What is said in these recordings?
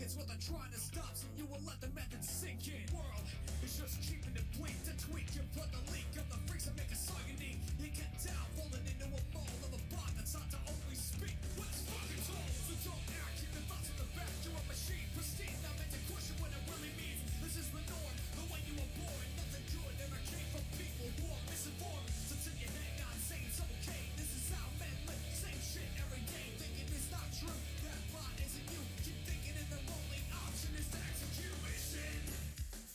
It's what they're trying to stop, so you will let the method sink in. World is just keeping it bleak to tweak your blood, the leak of the freaks that make a song unique. You get down, falling into a mold of a bot that's not to only speak when it's fucking told. So don't act, keep the thoughts in the back. You're a machine, pristine, not meant to question what it really means. This is the norm, the way you were born. Nothing good ever came from people who are misinformed. So tip your head not saying it's okay. This is how men live, same shit every day. Thinking it's not true, that bot isn't you. Keep thinking and the only option is to execute mission.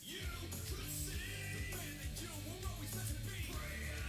You could see the man that you were always meant to be. Praying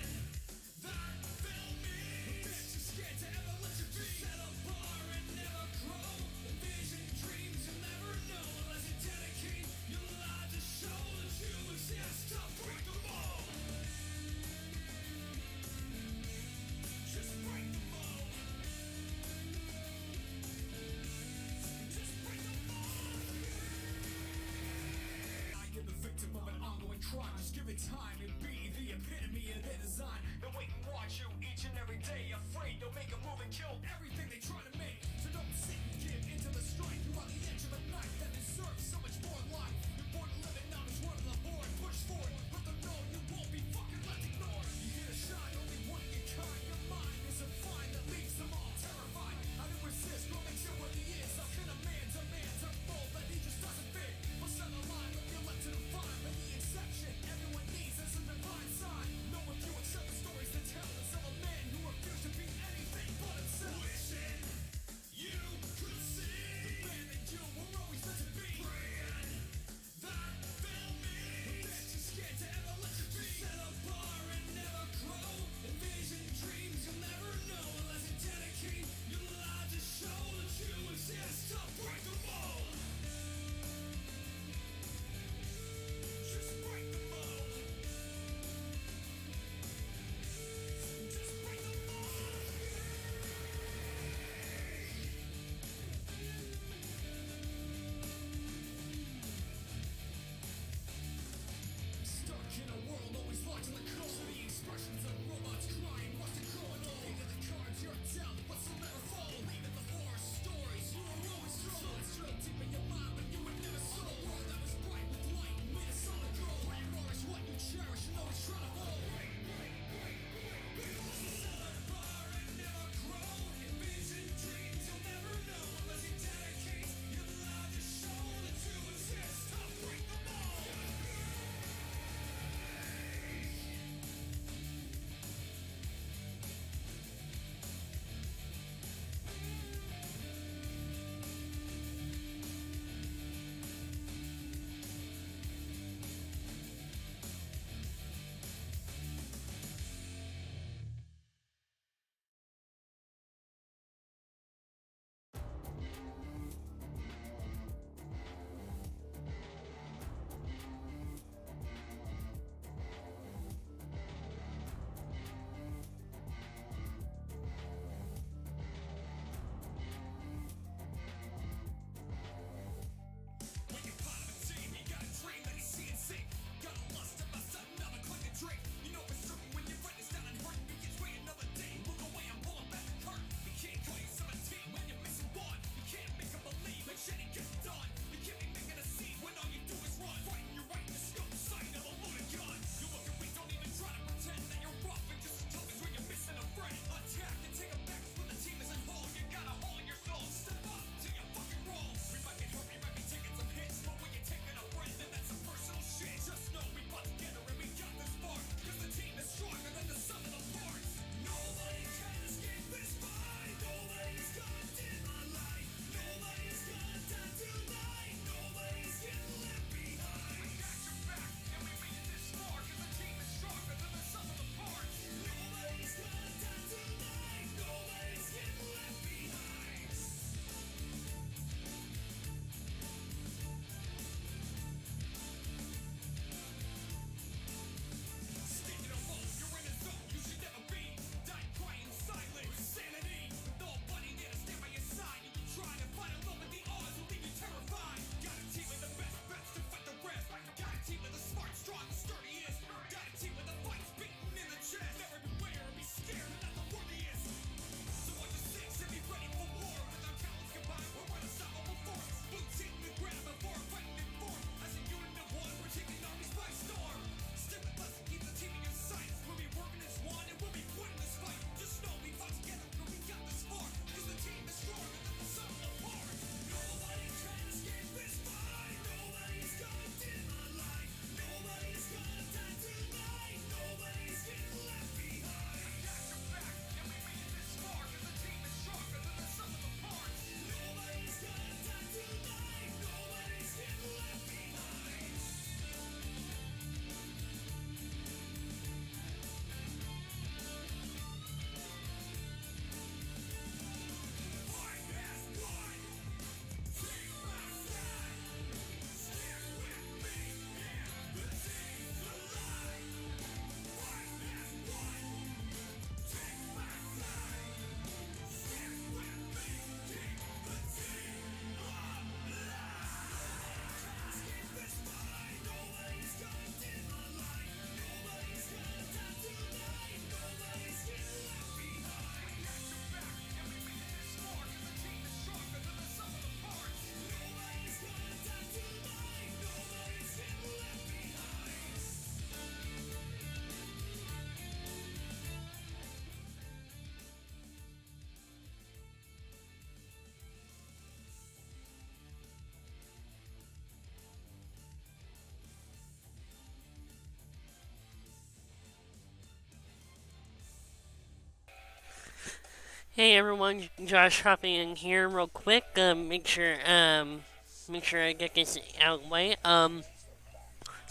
Hey everyone, Josh hopping in here real quick. Make sure I get this out of the way.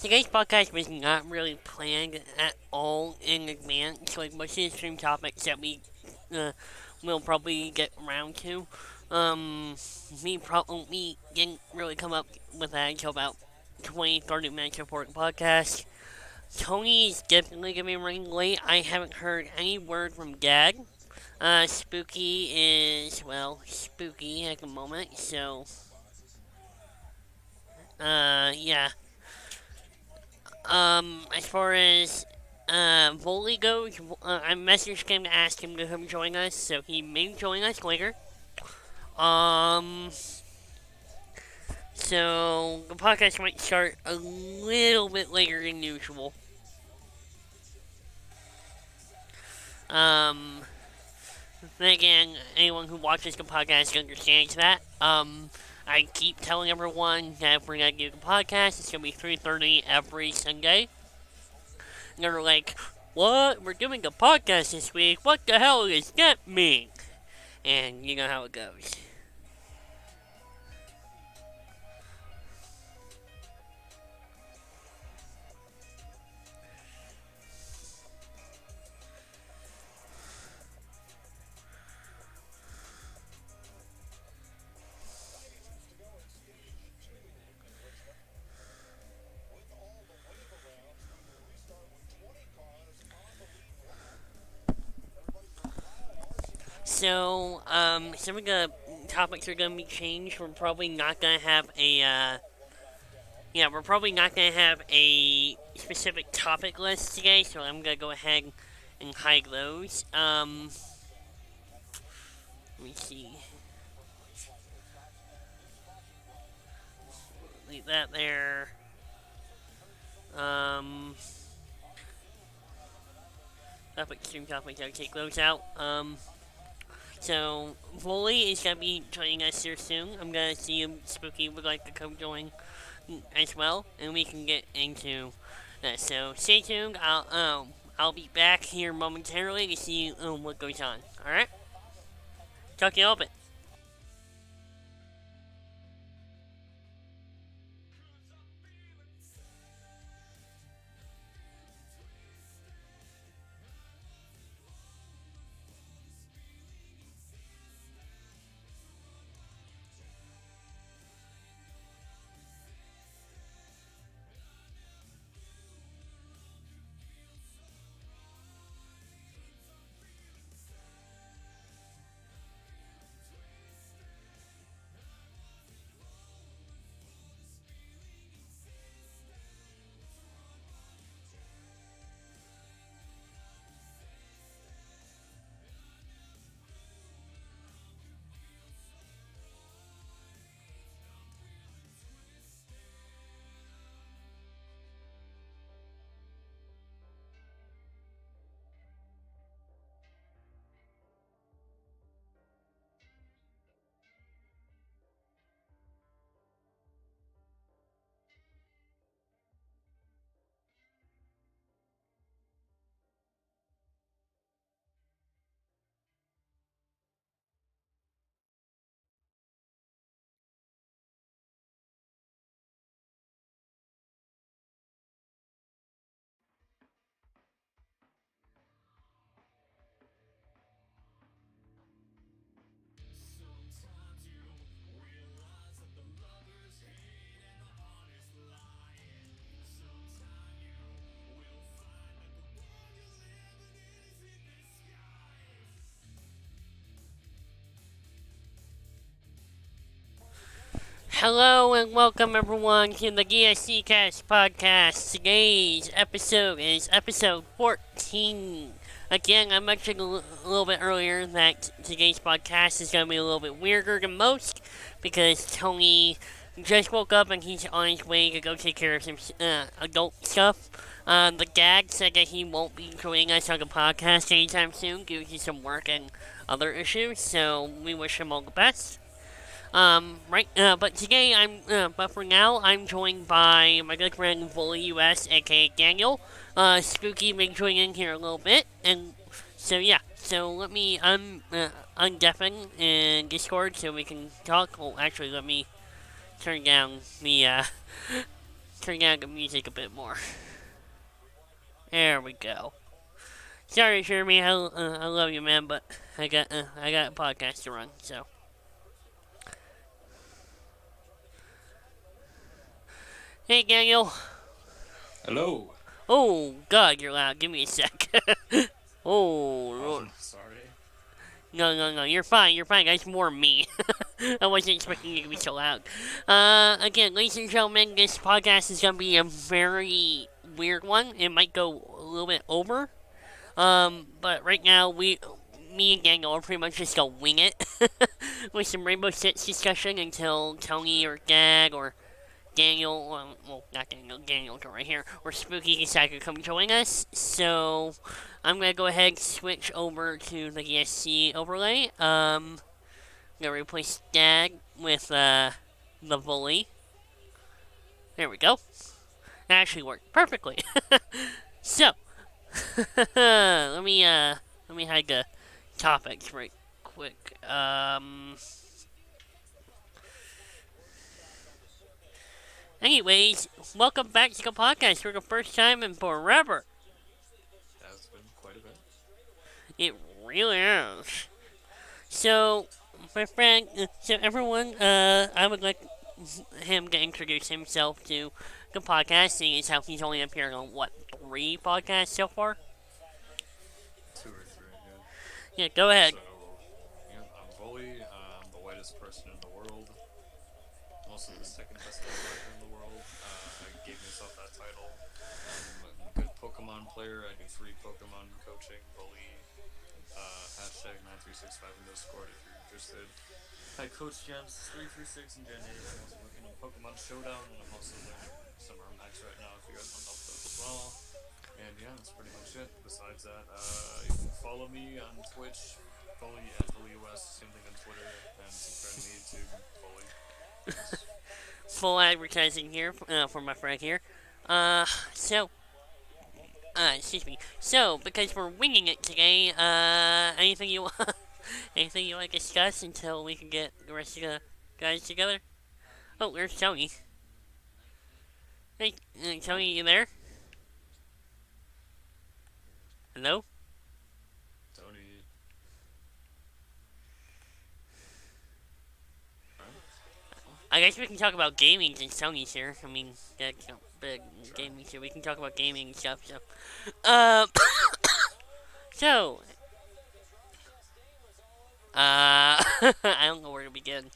Today's podcast was not really planned at all in advance. Like most of the stream topics that we uh, will probably get around to. Me probably didn't really come up with that until about 20-30 minutes before the podcast. Tony's definitely gonna be running late. I haven't heard any word from Gag. Spooky is, well, spooky at the moment, so, yeah. As far as, Vully goes, I messaged him to ask him to come join us, so he may join us later. Um, so, the podcast might start a little bit later than usual. Um, then again, anyone who watches the podcast understands that. I keep telling everyone that if we're gonna do the podcast, it's gonna be 3:30 every Sunday. And they're like, "What? We're doing a podcast this week? What the hell does that mean?" And you know how it goes. So, some of the topics are gonna be changed. We're probably not gonna have we're probably not gonna have a specific topic list today, so I'm gonna go ahead and hide those. Let me see. Leave that there. Stream topics, I'll take those out. So, Vully is going to be joining us here soon. I'm going to see if Spooky would like to come join as well, and we can get into that. So, stay tuned. I'll be back here momentarily to see what goes on. Alright? Talk to you open. Hello and welcome everyone to the DSC-Cast podcast. Today's episode is episode 14. Again, I mentioned a little bit earlier that today's podcast is going to be a little bit weirder than most because Tony just woke up and he's on his way to go take care of some adult stuff. The Gag said that he won't be joining us on the podcast anytime soon due to some work and other issues, so we wish him all the best. But today but for now, I'm joined by my good friend VullyUS, aka Daniel. Spooky may join in here a little bit, and so yeah. So let me undeafen in Discord so we can talk. Oh, actually, let me turn down the turn down the music a bit more. There we go. Sorry, Jeremy. I love you, man, but I got a podcast to run. So. Hey, Daniel. Hello. Oh God, you're loud. Give me a sec. Oh, sorry. No. You're fine. That's more me. I wasn't expecting you to be so loud. Again, ladies and gentlemen, this podcast is gonna be a very weird one. It might go a little bit over. But right now me and Daniel are pretty much just gonna wing it with some Rainbow Six discussion until Tony or Dag or Daniel, well, not Daniel, Daniel's right here, or Spooky decided to come join us. So I'm gonna go ahead and switch over to the DSC overlay. I'm gonna replace Dag with the Vully. There we go. That actually worked perfectly. So let me hide the topics right quick. Anyways, welcome back to the podcast for the first time in forever. That's been quite a bit. It really is. So, my friend, everyone, I would like him to introduce himself to the podcast, seeing as how he's only appeared on, 3 podcasts so far? 2 or 3, Yeah, go ahead. So, I'm Vully. I'm the whitest person in the world. I'm also the second best person in the world. I gave myself that title. I'm a good Pokemon player. I do free Pokemon coaching. Vully. Hashtag 9365 in Discord if you're interested. I coach Gens 336 and Gen 8. I'm also working on Pokemon Showdown, and I'm also learning Summer Max right now if you guys want to help those as well. And yeah, that's pretty much it. Besides that, you can follow me on Twitch, Fully at VullyUS, same thing on Twitter, and subscribe to me to Fully. Full advertising here for my friend here. Excuse me. So, because we're winging it today, anything you anything you want to discuss until we can get the rest of the guys together? Oh, there's Tony. Hey, Tony, you there? Hello? Tony. I guess we can talk about gaming since Tony's here. I mean, that's not big gaming, so we can talk about gaming and stuff, so. So. I don't know where to begin.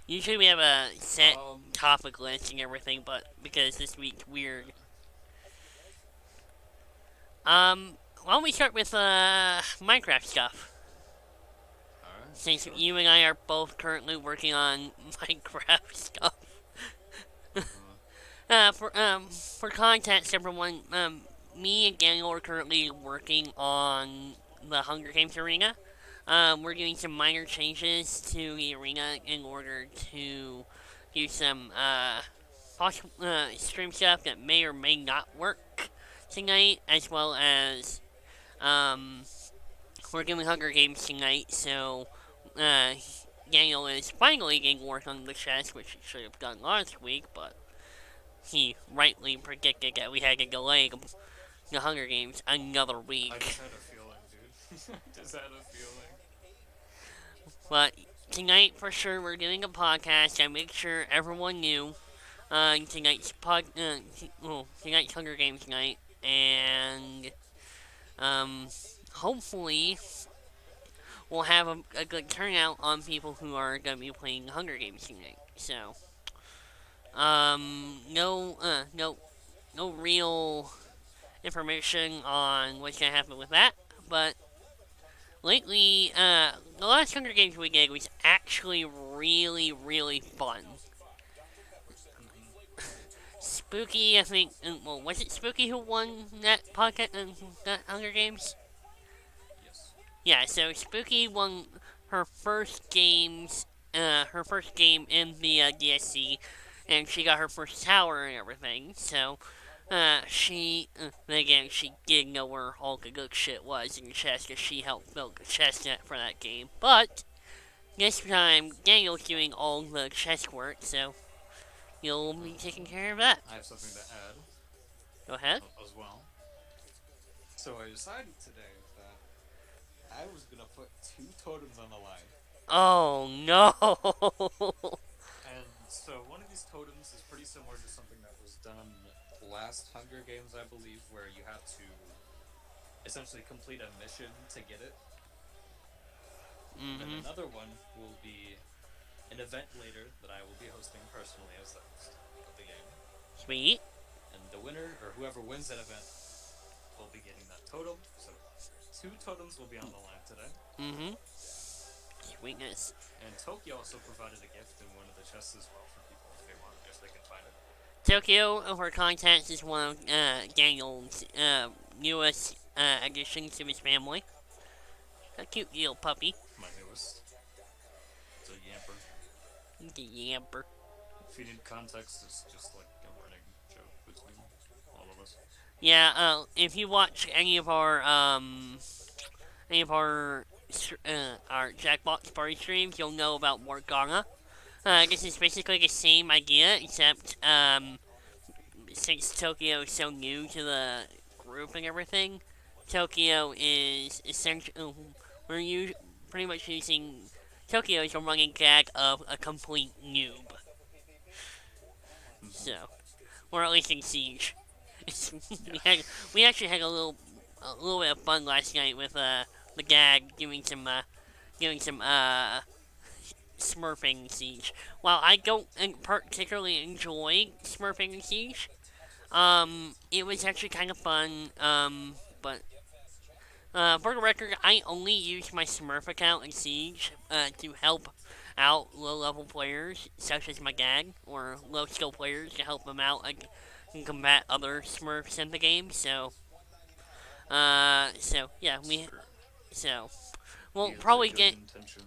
Usually we have a set topic list and everything, but because this week's weird. Why don't we start with, Minecraft stuff? Alright. Since Sure. you and I are both currently working on Minecraft stuff. For context, everyone, me and Daniel are currently working on the Hunger Games arena. We're doing some minor changes to the arena in order to do some, stream stuff that may or may not work tonight, as well as, we're doing Hunger Games tonight, so, Daniel is finally getting work on the chest, which he should have done last week, but he rightly predicted that we had to delay the Hunger Games another week. I just had a feeling, dude. Just had a feeling. But tonight, for sure, we're doing a podcast. I make sure everyone knew tonight's tonight's Hunger Games night, and hopefully we'll have a good turnout on people who are going to be playing Hunger Games tonight. So, no real information on what's going to happen with that, but lately, the last Hunger Games we did was actually really, really fun. Spooky, I think, well, was it Spooky who won that podcast, that Hunger Games? Yes. Yeah, so Spooky won her first game in the DSC, and she got her first tower and everything, so, Again, she did know where all the good shit was in the chest because she helped build the chest net for that game. But, this time, Daniel's doing all the chest work, so you'll be taking care of that. I have something to add Go ahead. as well. So I decided today that I was gonna put 2 totems on the line. Oh, no! And so one of these totems is pretty similar to something that was done last Hunger Games, I believe, where you have to essentially complete a mission to get it. And another one will be an event later that I will be hosting personally as the host of the game. Sweet. And the winner, or whoever wins that event, will be getting that totem. So 2 totems will be on the line today. Sweetness. And Tokyo also provided a gift in one of the chests as well for people if they want, if they can find it. Tokyo, for context, is one of Daniel's newest additions to his family. A cute little puppy. My newest. It's a yamper. The yamper. If you need context, it's just like a running joke between all of us. Yeah, if you watch any of our Jackbox party streams, you'll know about Morgana. This is basically the same idea, except, since Tokyo is so new to the group and everything, Tokyo is essentially, we're pretty much using Tokyo as a running gag of a complete noob. So, or at least in Siege. we actually had a little bit of fun last night with the gag doing some smurfing in Siege. While I don't particularly enjoy smurfing in Siege, it was actually kind of fun. But for the record, I only use my Smurf account in Siege to help out low-level players, such as my gag, or low-skill players, to help them out and combat other Smurfs in the game. So we'll probably get.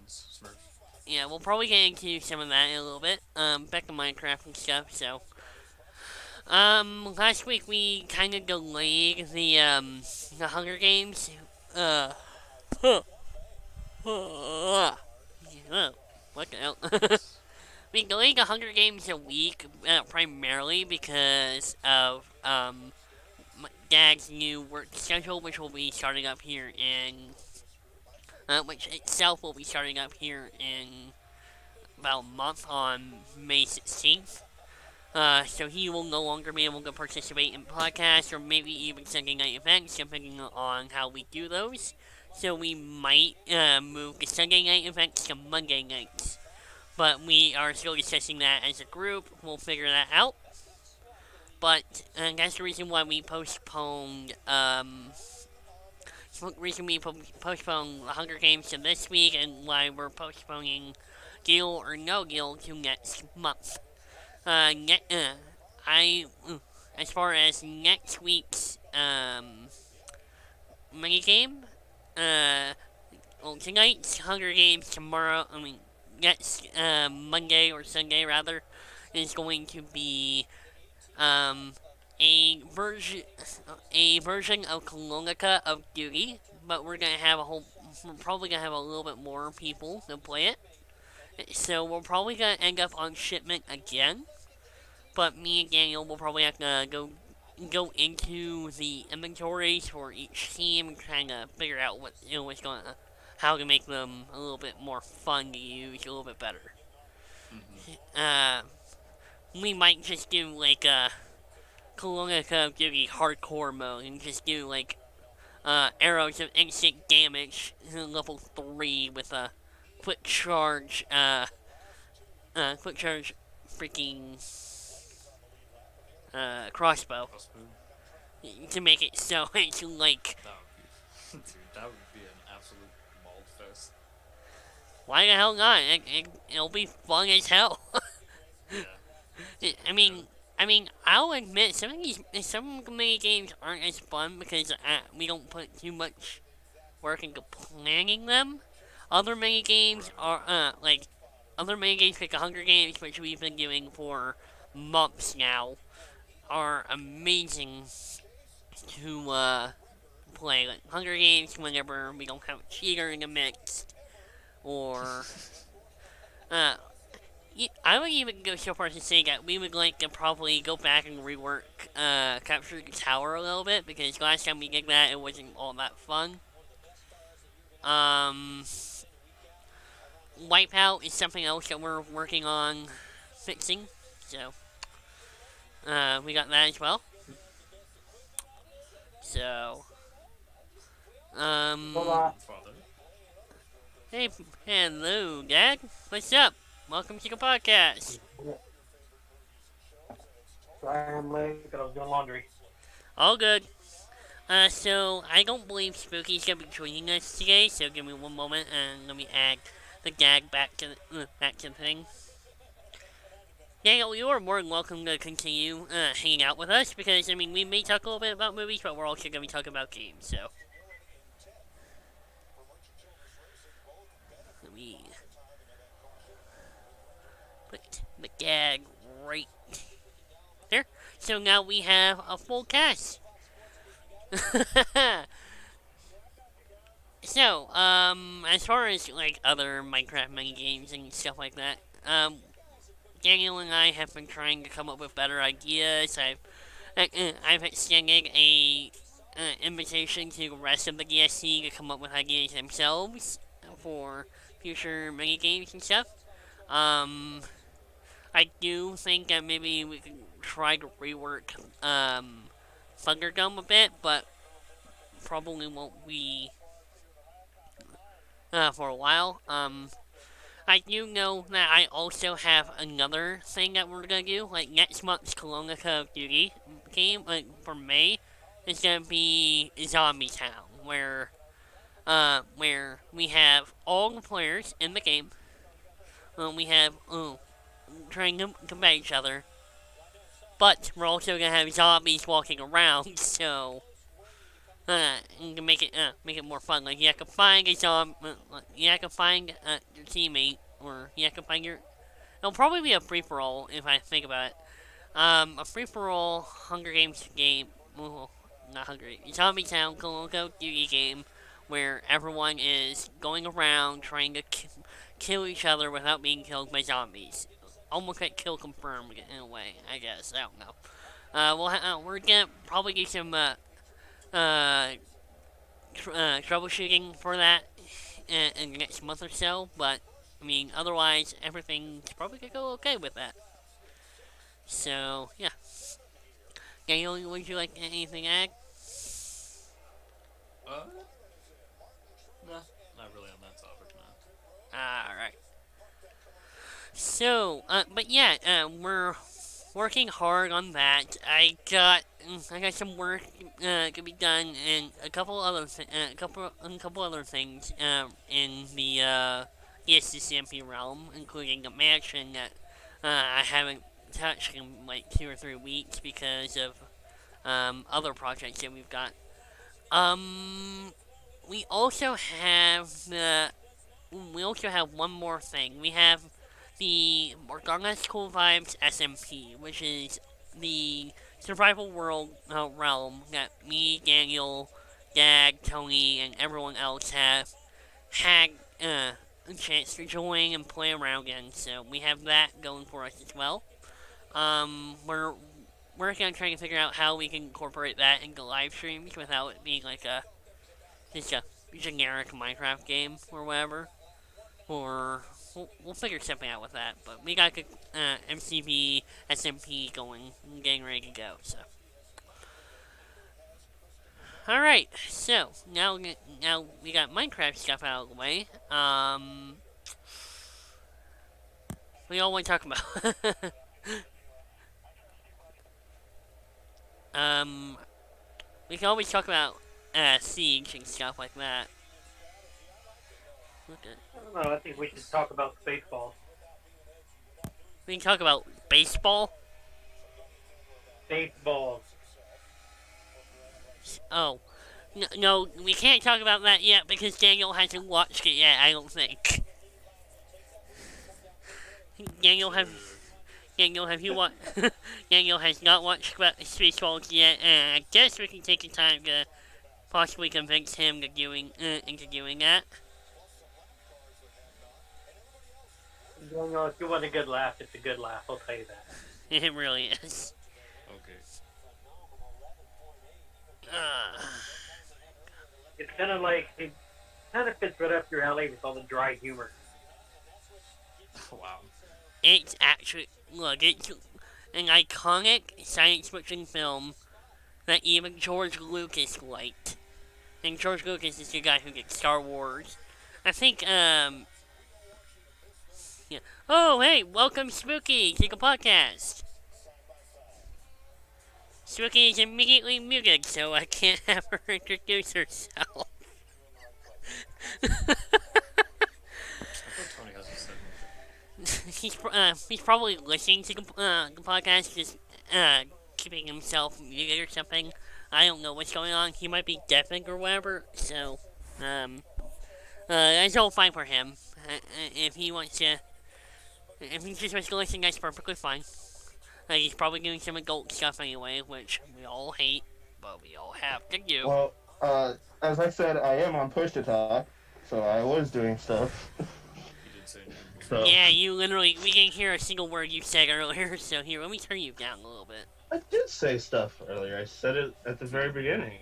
Smurf. Yeah, we'll probably get into some of that in a little bit. Back to Minecraft and stuff. So, last week we kind of delayed the Hunger Games. What the hell? We delayed the Hunger Games a week, primarily because of Dad's new work schedule, which will be starting up here which itself will be starting up here in about a month on May 16th. So he will no longer be able to participate in podcasts or maybe even Sunday night events, depending on how we do those. So we might move the Sunday night events to Monday nights. But we are still discussing that as a group. We'll figure that out. But that's the reason why we postponed the Hunger Games to this week, and why we're postponing Deal or No Deal to next month. As far as next week's minigame, tonight's Hunger Games, next Monday or Sunday rather, is going to be a version of Colonica of Duty, but we're probably gonna have a little bit more people to play it. So we're probably gonna end up on shipment again, but me and Daniel will probably have to go into the inventories for each team and kind of figure out how to make them a little bit more fun to use, a little bit better. We might just do like a Colonica of Duty hardcore mode and just do like arrows of instant damage level 3 with a quick charge freaking crossbow to make it so it's like That would be an absolute bald fest. why the hell not? It'll be fun as hell. Yeah. I mean, I'll admit some mini games aren't as fun because we don't put too much work into planning them. Other mini games are like the Hunger Games, which we've been doing for months now. are amazing to play. Like Hunger Games whenever we don't have a cheater in the mix, or I would even go so far as to say that we would like to probably go back and rework Capture the Tower a little bit, because last time we did that, it wasn't all that fun. Wipeout is something else that we're working on fixing, so we got that as well. So, Father. hey, hello, Dad. What's up? Welcome to the podcast. Sorry I'm late, but I was doing laundry. All good. So I don't believe Spooky's gonna be joining us today. So give me one moment and let me add the gag back to the thing. Daniel, you are more than welcome to continue hanging out with us, because I mean we may talk a little bit about movies, but we're also gonna be talking about games. So let me put the gag right there. So now we have a full cast. So, as far as, like, other Minecraft mini games and stuff like that, Daniel and I have been trying to come up with better ideas. I've extended a invitation to the rest of the DSC to come up with ideas themselves for future mini games and stuff. I do think that maybe we could try to rework, Thunderdome a bit, but probably won't be for a while. I do know that I also have another thing that we're gonna do. Like next month's Callon Call of Duty game, like for May, is gonna be Zombie Town, where we have all the players in the game. We have trying to combat each other. But we're also gonna have zombies walking around, so and to make it more fun. Like you have to find a you have to find your teammate, or you have to find your. It'll probably be a free for all if I think about it. A free for all Hunger Games game. Well, not Hunger Games. Zombie Town Call of Duty game where everyone is going around trying to kill each other without being killed by zombies. Almost like kill confirmed in a way, I guess. I don't know. We're gonna probably do some troubleshooting for that in the next month or so. But I mean, otherwise, everything's probably gonna go okay with that. So yeah. Daniel, would you like anything to add? No, not really on that topic, man. Alright. So, but yeah, we're working hard on that. I got some work to be done, and a couple other things in the DSC-CMP realm, including the mansion that I haven't touched in like 2 or 3 weeks because of other projects that we've got. We also have one more thing. We have the Morgana's Cool Vibes SMP, which is the survival world realm that me, Daniel, Dad, Tony, and everyone else have had a chance to join and play around in. So we have that going for us as well. We're working on trying to figure out how we can incorporate that into live streams without it being like just a generic Minecraft game or whatever. Or we'll figure something out with that. But we got a good MCV SMP going and getting ready to go. So, all right. So now we got Minecraft stuff out of the way. We all want to talk about. We can always talk about Siege and stuff like that. Okay. I don't know, I think we should talk about baseball. We can talk about baseball? Baseball. Oh. No, we can't talk about that yet because Daniel hasn't watched it yet, I don't think. Daniel Daniel, have you watched? Daniel has not watched Spaceballs yet, and I guess we can take the time to possibly convince him to into doing that. If you want a good laugh, it's a good laugh. I'll tell you that. It really is. Okay. It's kind of like it kind of fits right up your alley with all the dry humor. Wow. It's actually it's an iconic science fiction film that even George Lucas liked. And George Lucas is the guy who did Star Wars. I think yeah. Oh hey, welcome Spooky to the podcast. Spooky is immediately muted, so I can't have her introduce herself. I thought Tony hasn't said anything. He's probably listening to the podcast, just keeping himself muted or something. I don't know what's going on. He might be deafened or whatever. So, that's all fine for him. If he wants to, if he just wants to listen, that's perfectly fine. He's probably doing some adult stuff anyway, which we all hate, but we all have to do. Well, as I said, I am on push to talk, so I was doing stuff. He did say anything. So Yeah, we didn't hear a single word you said earlier, so here, let me turn you down a little bit. I did say stuff earlier. I said it at the very beginning.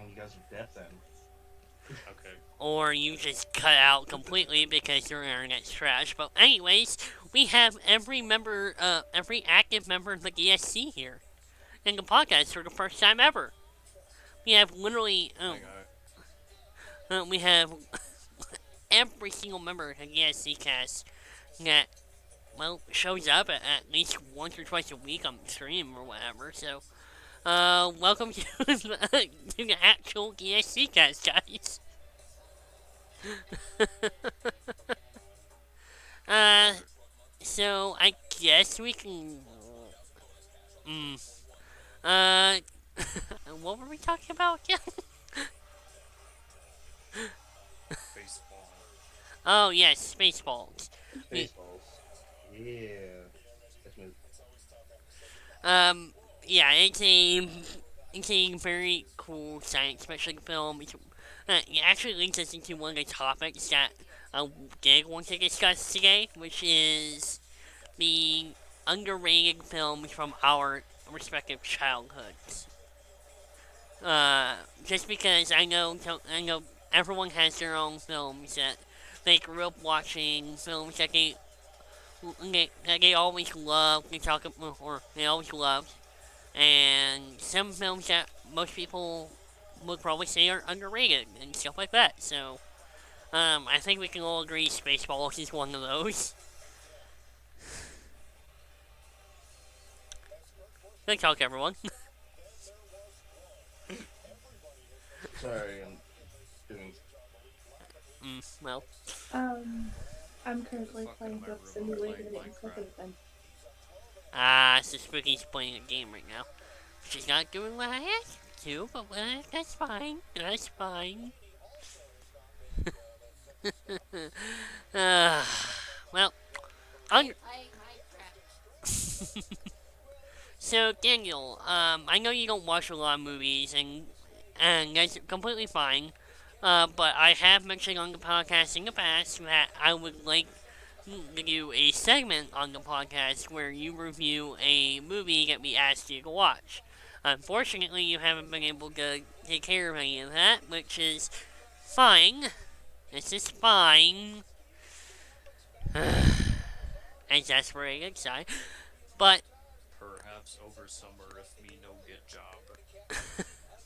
You guys are deaf then. Okay. Or you just cut out completely because your internet's trash. But anyways, we have every active member of the DSC here in the podcast for the first time ever. We have literally, we have every single member of the DSC-Cast that, well, shows up at least once or twice a week on stream or whatever. So, welcome to the actual DSC-Cast, guys. So I guess we can. What were we talking about again? Baseball. Oh yes, Spaceballs. Baseballs. Yeah. That's me. Yeah, it's a very cool science fiction film. It actually leads us into one of the topics that I did want to discuss today, which is the underrated films from our respective childhoods. Just because I know everyone has their own films that they grew up watching, films that they always loved, they always loved, and some films that most people would probably say are underrated and stuff like that. So, I think we can all agree Spaceballs is one of those. Good talk, everyone. Sorry, I'm doing. Well. I'm currently Fucking playing my Goat room Simulator playing and stuff like that. So Spooky's playing a game right now. She's not doing what I asked her to, but that's fine. That's fine. Well, so Daniel, I know you don't watch a lot of movies, and that's completely fine. But I have mentioned on the podcast in the past that I would like to do a segment on the podcast where you review a movie that we asked you to watch. Unfortunately, you haven't been able to take care of any of that, which is fine. This is fine. Exasperated, sorry. But Perhaps over summer if me no get job.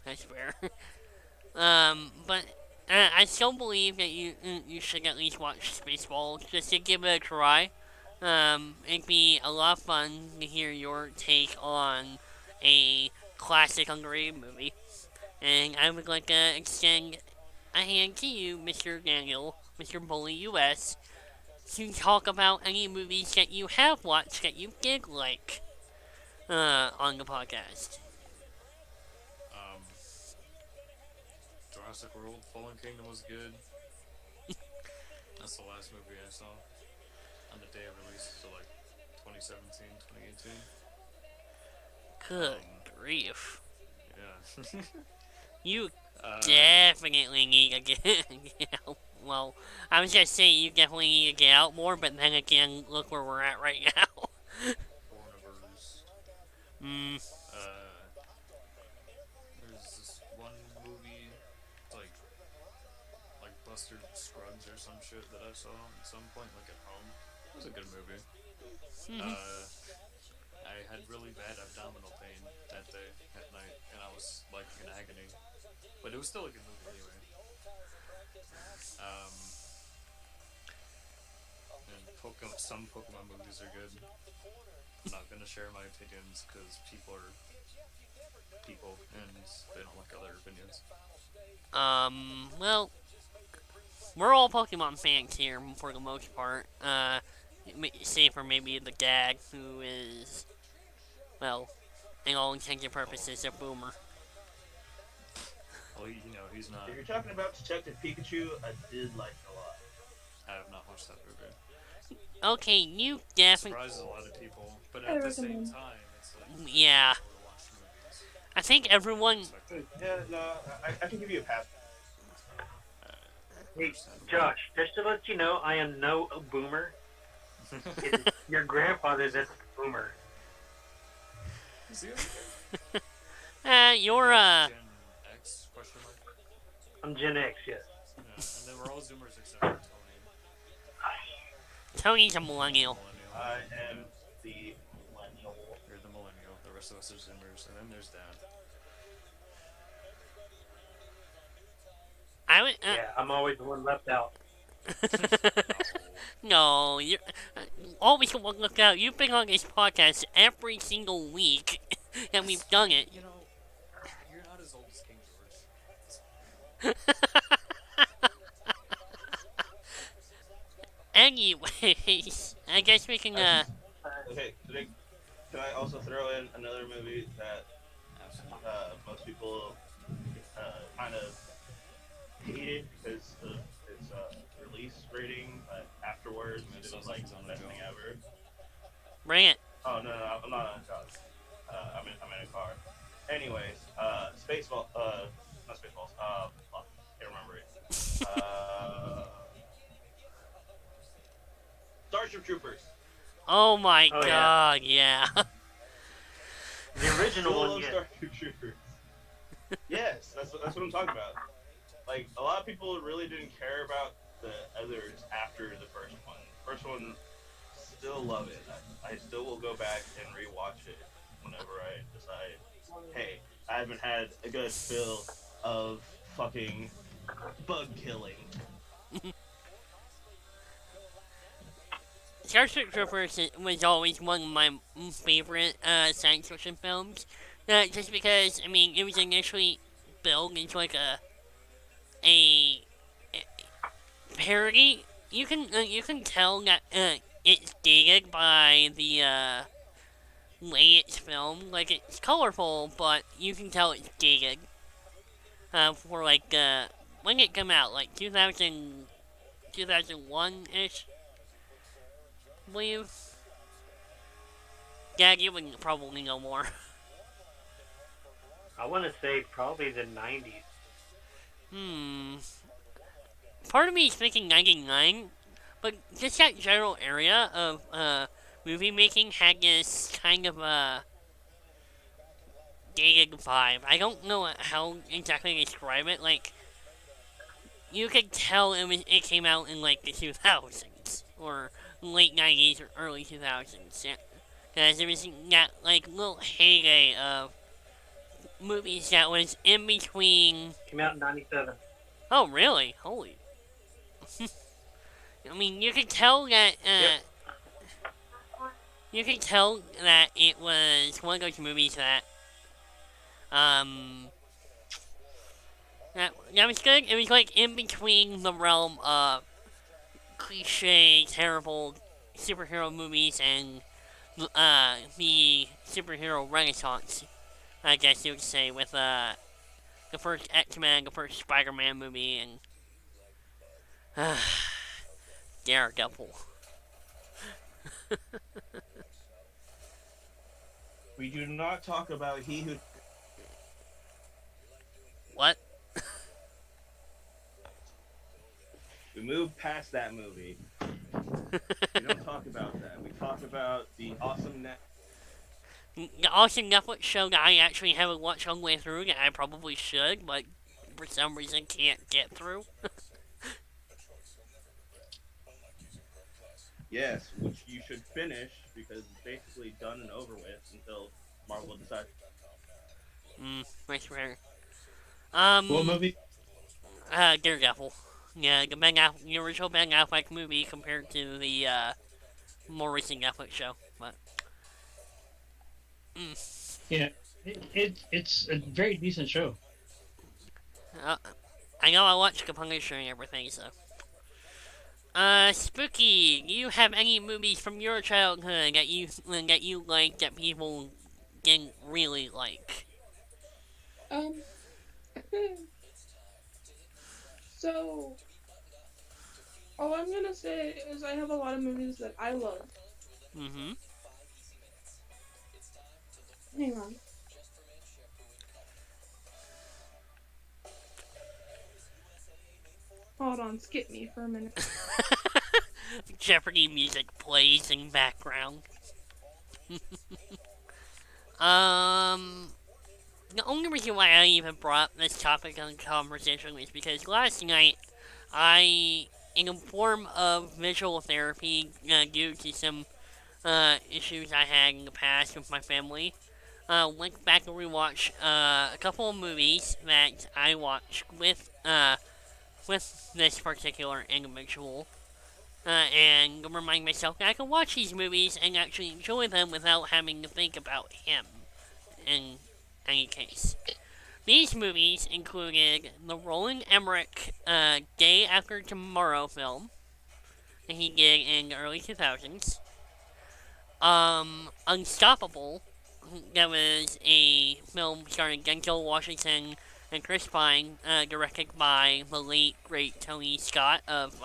that's fair. But I still believe that you should at least watch Spaceballs just to give it a try. It'd be a lot of fun to hear your take on a classic underrated movie. And I would like to extend a hand to you, Mr. Daniel, Mr. VullyUS, to talk about any movies that you have watched that you did like on the podcast. Jurassic World Fallen Kingdom was good. That's the last movie I saw on the day of release, so like 2017, 2018. Good grief. Yeah. You uh, definitely need to get out. Well, I was just saying you definitely need to get out more, but then again, look where we're at right now. Coronavirus. Hmm. There's this one movie, like Buster Scruggs or some shit that I saw at some point, like at home. It was a good movie. I had really bad abdominal pain that day at night, and I was like in agony. But it was still a good movie anyway. And some Pokemon movies are good. I'm not gonna share my opinions because people are people and they don't like other opinions. Well, we're all Pokemon fans here for the most part. Save for maybe the dad who is, well, in all intents and purposes, a boomer. Well, he's not. If you're talking about Detective Pikachu, I did like it a lot. I have not watched that movie. Okay, you It definitely. surprises a lot of people, but I at the same recommend. time, it's like Yeah. people who watch movies. I think everyone. Yeah, no, I can give you a pass. Hey, Josh, just to let you know, I am no boomer. It's your grandfather that's a boomer. Is he You're, Gen X question mark? I'm Gen X, yes. Yeah, and then we're all Zoomers except for Tony. Tony's a millennial. Millennial. I am the millennial. You're the millennial. The rest of us are Zoomers, and then there's Dad. I would. Yeah, I'm always the one left out. No, you're always look out. You've been on this podcast every single week, and we've done it. You know, you're not as old as King George. Anyways, I guess we can. Okay, can I also throw in another movie that most people kind of hated because of its release rating, but afterwards it was like the best thing ever. Bring it. Oh no, I'm not on a couch. I'm in a car. Anyways, Spaceball. Not Spaceballs. Fuck, can't remember it. Starship Troopers. Oh my Oh, yeah. god, yeah. The original Still one, love yes. Starship Troopers. Yes, that's what I'm talking about. Like, a lot of people really didn't care about the others after the first one. First one, still love it. I still will go back and rewatch it whenever I decide, hey, I haven't had a good fill of fucking bug killing. Starship Troopers was always one of my favorite science fiction films. Just because, I mean, it was initially built into like a parody. You can tell that it's dated by the way it's filmed. Like, it's colorful, but you can tell it's dated. For like when it came out, like 2001-ish. Believe. Yeah, you would probably know more. I want to say probably the 90s. Part of me is thinking 99, but just that general area of movie making had this kind of dated vibe. I don't know how exactly to describe it. Like, you could tell it came out in like the 2000s or late 90s or early 2000s. Because there was that like little heyday of movies that was in between. Came out in 97. Oh, really? Holy. I mean, you could tell that. You could tell that it was one of those movies that. That was good. It was like in between the realm of cliche, terrible superhero movies and the superhero renaissance, I guess you would say, with the first X-Men, the first Spider-Man movie, and Daredevil. We do not talk about he who. What? We move past that movie. We don't talk about that. We talk about the awesome The awesome Netflix show that I actually haven't watched all the way through that I probably should, but for some reason can't get through. Yes, which you should finish because it's basically done and over with until Marvel decides. That's fair. What movie? Daredevil. Yeah, the original Ben Affleck movie compared to the more recent Netflix show, but. Yeah, it's a very decent show. I know I watched the Punisher and everything, so. Spooky, do you have any movies from your childhood that you like that people didn't really like? So, all I'm gonna say is I have a lot of movies that I love. Mm-hmm. Hang on. Hold on, skip me for a minute. Jeopardy music plays in background. The only reason why I even brought this topic on conversation is because last night, in a form of visual therapy, due to some issues I had in the past with my family, went back and rewatched a couple of movies that I watched with this particular individual, and remind myself that I can watch these movies and actually enjoy them without having to think about him, in any case. These movies included the Roland Emmerich Day After Tomorrow film that he did in the early 2000s, Unstoppable, that was a film starring Denzel Washington and Chris Pine, directed by the late, great Tony Scott of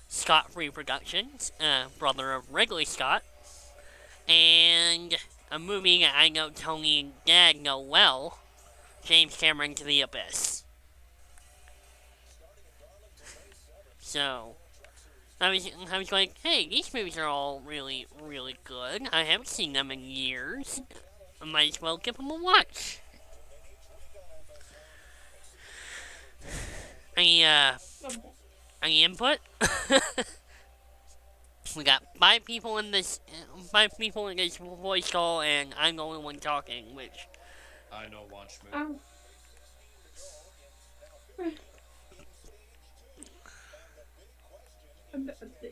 Scott Free Productions, brother of Ridley Scott, and a movie that I know Tony and Dad know well, James Cameron's The Abyss. So, I was like, hey, these movies are all really, really good. I haven't seen them in years. I might as well give them a watch. Any input? We got 5 people in this voice call, and I'm the only one talking, which... I know watch movie.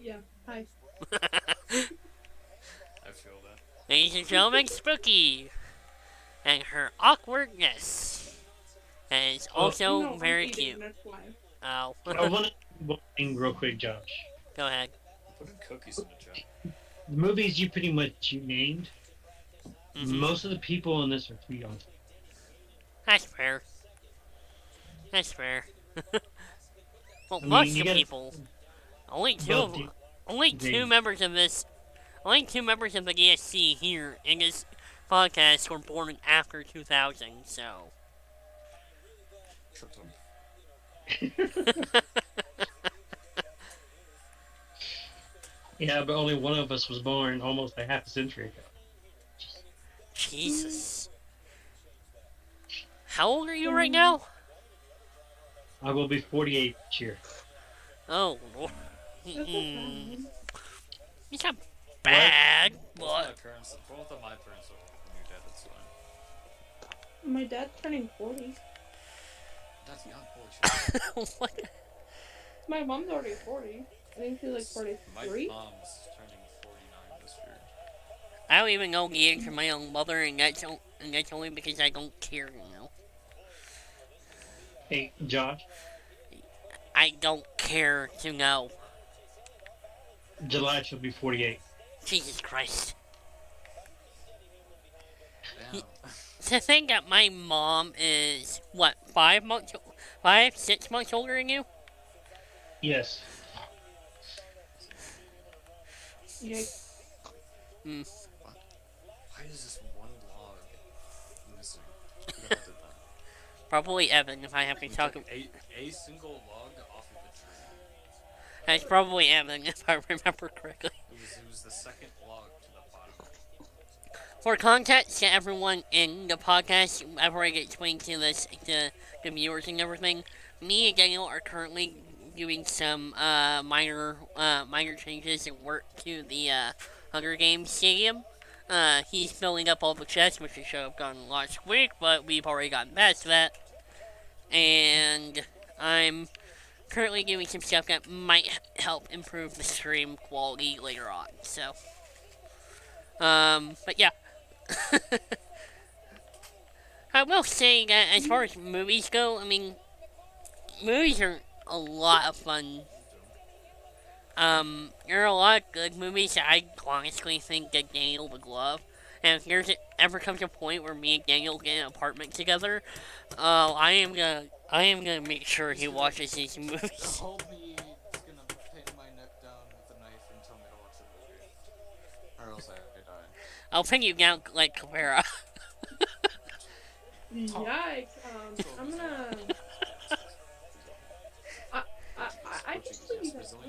Yeah, hi. I feel that. Ladies and gentlemen, Spooky! And her awkwardness. And is also No, I'm very eating, cute. that's why. Oh. I want to one thing real quick, Josh. Go ahead. Putting cookies in the chat. The movies you pretty much named, Mhm. most of the people in this are too young. That's fair. That's fair. Well, I mean, most you of the gotta- people. Only two Well, of the- only two members of this, only 2 members of the DSC here in this podcast were born after 2000, so. Tripped up. Yeah, but only one of us was born almost a half a century ago. Jesus. How old are you right now? I will be 48 this year. Oh, Lord. That's okay. It's not bad, Both of my but. parents, both of my parents are older than your dad. That's fine. My dad's turning 40. That's young. Holy shit. What? My mom's already 40. I think she's like My 43. mom's turning 49 this year. I don't even know the age of my own mother, and that's only because I don't care, you know. Hey, Josh, I don't care to know. July she'll be 48. Jesus Christ. Damn. To think that my mom is, what, 6 months older than you? Yes. Yeah. Hmm. Why does this one Probably Evan, if I have to We talk. took a single log off of the tree. It's probably Evan, if I remember correctly. It was the second log to the bottom. For context to everyone in the podcast, I've already explained to the viewers and everything. Me and Daniel are currently doing some minor changes and work to the Hunger Games Stadium. He's filling up all the chests, which should have gone last week, but we've already gotten past that. And I'm currently doing some stuff that might help improve the stream quality later on. So, but yeah. I will say that as far as movies go, I mean, movies are a lot of fun. There are a lot of good movies that I honestly think that Daniel would love. And if there's ever comes a point where me and Daniel get an apartment together, I am gonna make sure he watches these movies. Told me he's gonna pin my neck down with a knife and tell me to watch the movie. Or else I die. I'll pin you down like Clara. Yikes. I'm gonna. I just think that's like.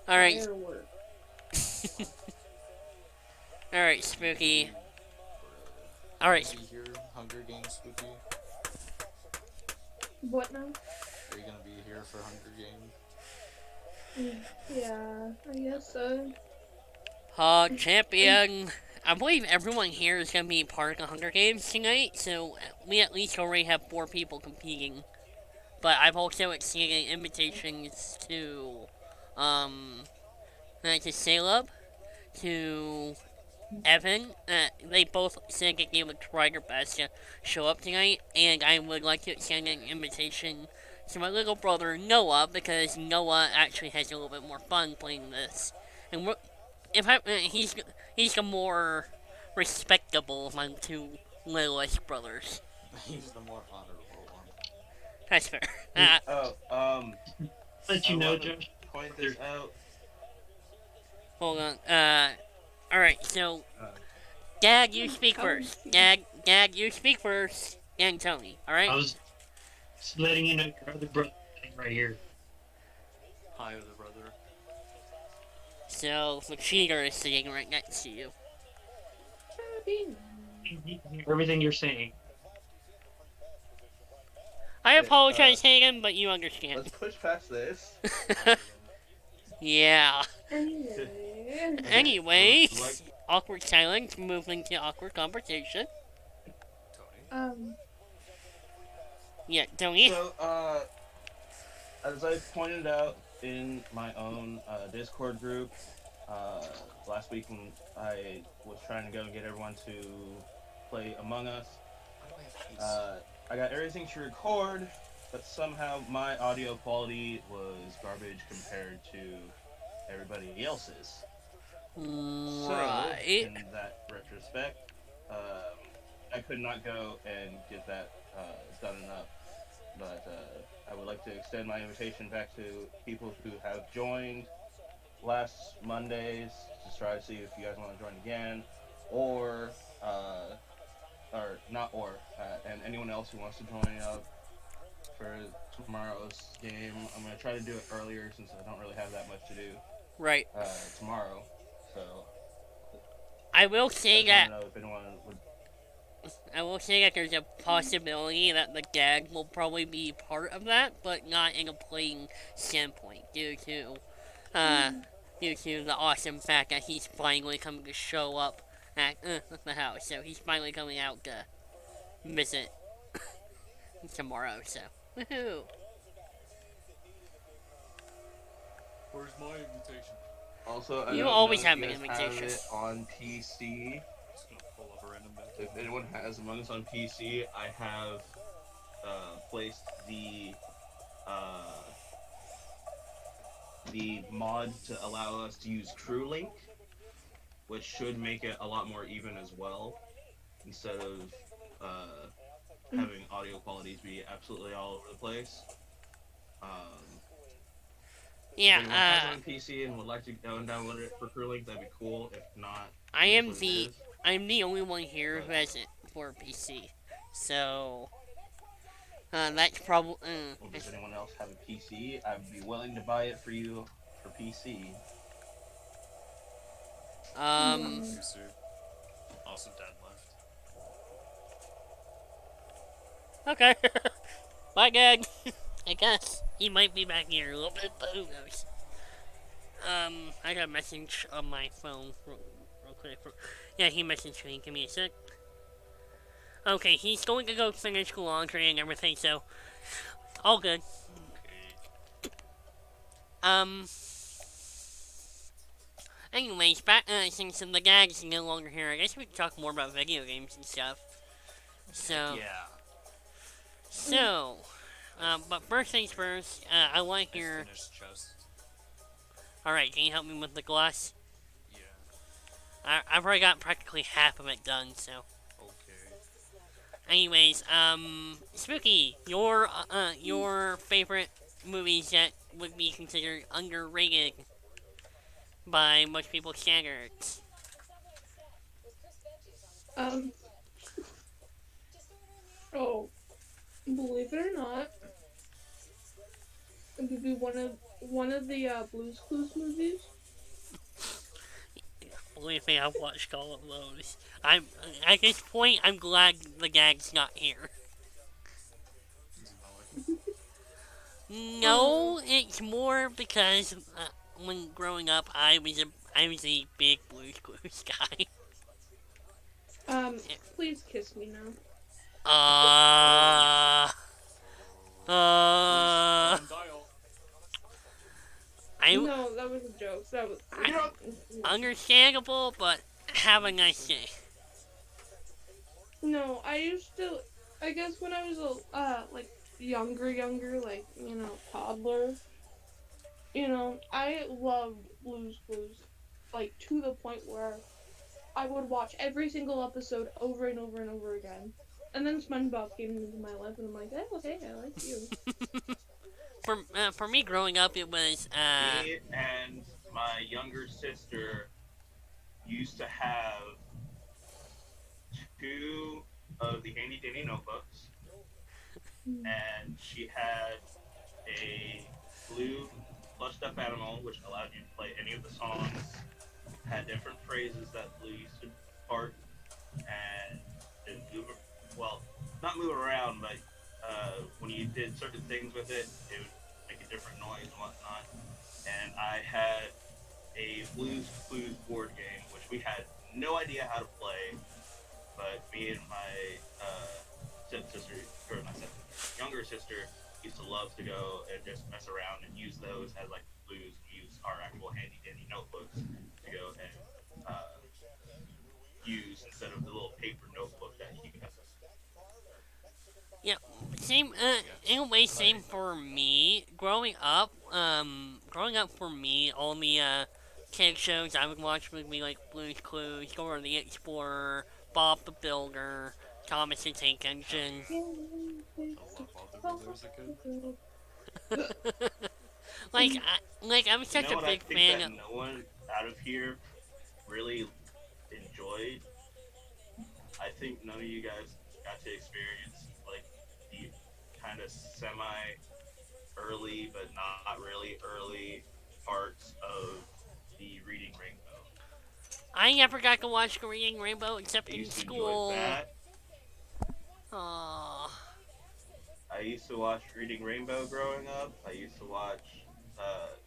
Alright. Firework. Alright, Spooky. Alright. Be here, Hunger Games, Spooky. What now? Are you gonna be here for Hunger Games? Yeah, I guess so. Champion. I believe everyone here is gonna be part of the Hunger Games tonight, so we at least already have 4 people competing. But I've also extended invitations to, to Saleb, to Evan. They both said that they would try their best to show up tonight, and I would like to extend an invitation to my little brother Noah, because Noah actually has a little bit more fun playing this. And he's the more respectable of my 2 littlest brothers. He's the more honorable one. That's fair. Let you know, Josh. Point this out. Hold on. Alright, so Dad, you speak first. Dad, you speak first. Then Tony, alright? I was just letting you know your other brother right here. Hi, other brother. So, the cheater is sitting right next to you. Everything you're saying. I apologize, Hagen, but you understand. Let's push past this. Yeah. Anyway. Anyways, awkward silence, moving to awkward conversation. Tony. Yeah, Tony? So, as I pointed out in my own Discord group last week when I was trying to go and get everyone to play Among Us, I got everything to record, but somehow my audio quality was garbage compared to everybody else's. So, Right. in that retrospect, I could not go and get that done enough. But I would like to extend my invitation back to people who have joined last Mondays to try to see if you guys want to join again, and anyone else who wants to join up for tomorrow's game. I'm going to try to do it earlier since I don't really have that much to do Right. tomorrow. So I will say that know if anyone would. there's a possibility that the gag will probably be part of that, but not in a playing standpoint, due to the awesome fact that he's finally coming to show up at the house. So he's finally coming out to visit tomorrow. So woohoo! Where's my invitation? Also, I You don't always know if have you an guys invitation. it on PC. Just gonna pull up a random bit. If anyone has Among Us on PC, I have placed the mod to allow us to use Crew Link, which should make it a lot more even as well, instead of having audio qualities be absolutely all over the place. If anyone has it on PC and would like to go and download it for Crew Link, that'd be cool. If not, I it is am what it the is. I'm the only one here who has it for PC. So, that's probably. Well, does anyone else have a PC? I'd be willing to buy it for you for PC. Producer. Also, Dad left. Okay. Bye, Gag. I guess he might be back here a little bit, but who knows? I got a message on my phone real quick. Yeah, he messaged me. Give me a sec. Okay, he's going to go finish the laundry and everything, so all good. Anyways, back since the Gag's no longer here, I guess we can talk more about video games and stuff. So. Yeah. So, but first things first, I want to hear. Finished chest. Alright, can you help me with the gloss? Yeah. I've already got practically half of it done, so. Okay. Anyways, Spooky, your favorite movies that would be considered underrated by most people's standards. Oh, believe it or not, it would be one of the Blue's Clues movies. Believe me, I've watched all of those. At this point, I'm glad the Gag's not here. No, it's more because when growing up, I was a big Blue's Clues guy. Please kiss me now. No, that was a joke. That was understandable, but have a nice day. No, I guess when I was like younger, like, toddler, I loved Blue's Clues, like, to the point where I would watch every single episode over and over and over again. And then SpongeBob came into my life, and I'm like, oh, hey, I like you. For me growing up, it was, Me and my younger sister used to have 2 of the handy dandy notebooks, and she had a blue plushed up animal which allowed you to play any of the songs, had different phrases that Blue used to part, and move, well, not move around, but when you did certain things with it, it would make a different noise and whatnot. And I had a Blue's Clues board game, which we had no idea how to play, but me and my younger sister used to love to go and just mess around and use those as like clues. We use our actual handy dandy notebooks to go and use instead of the little paper notebook that you got. Yeah, same, in a way, same for me. Growing up for me, all the, kid shows I would watch would be like Blue's Clues, Dora the Explorer, Bob the Builder, Thomas the Tank Engine. I'm such a big fan of. No one out of here really enjoyed. I think none of you guys got to experience like the kind of semi-early but not really early parts of the Reading Rainbow. I never got to watch the Reading Rainbow except in used to school. enjoy that. Aww. I used to watch Reading Rainbow growing up. I used to watch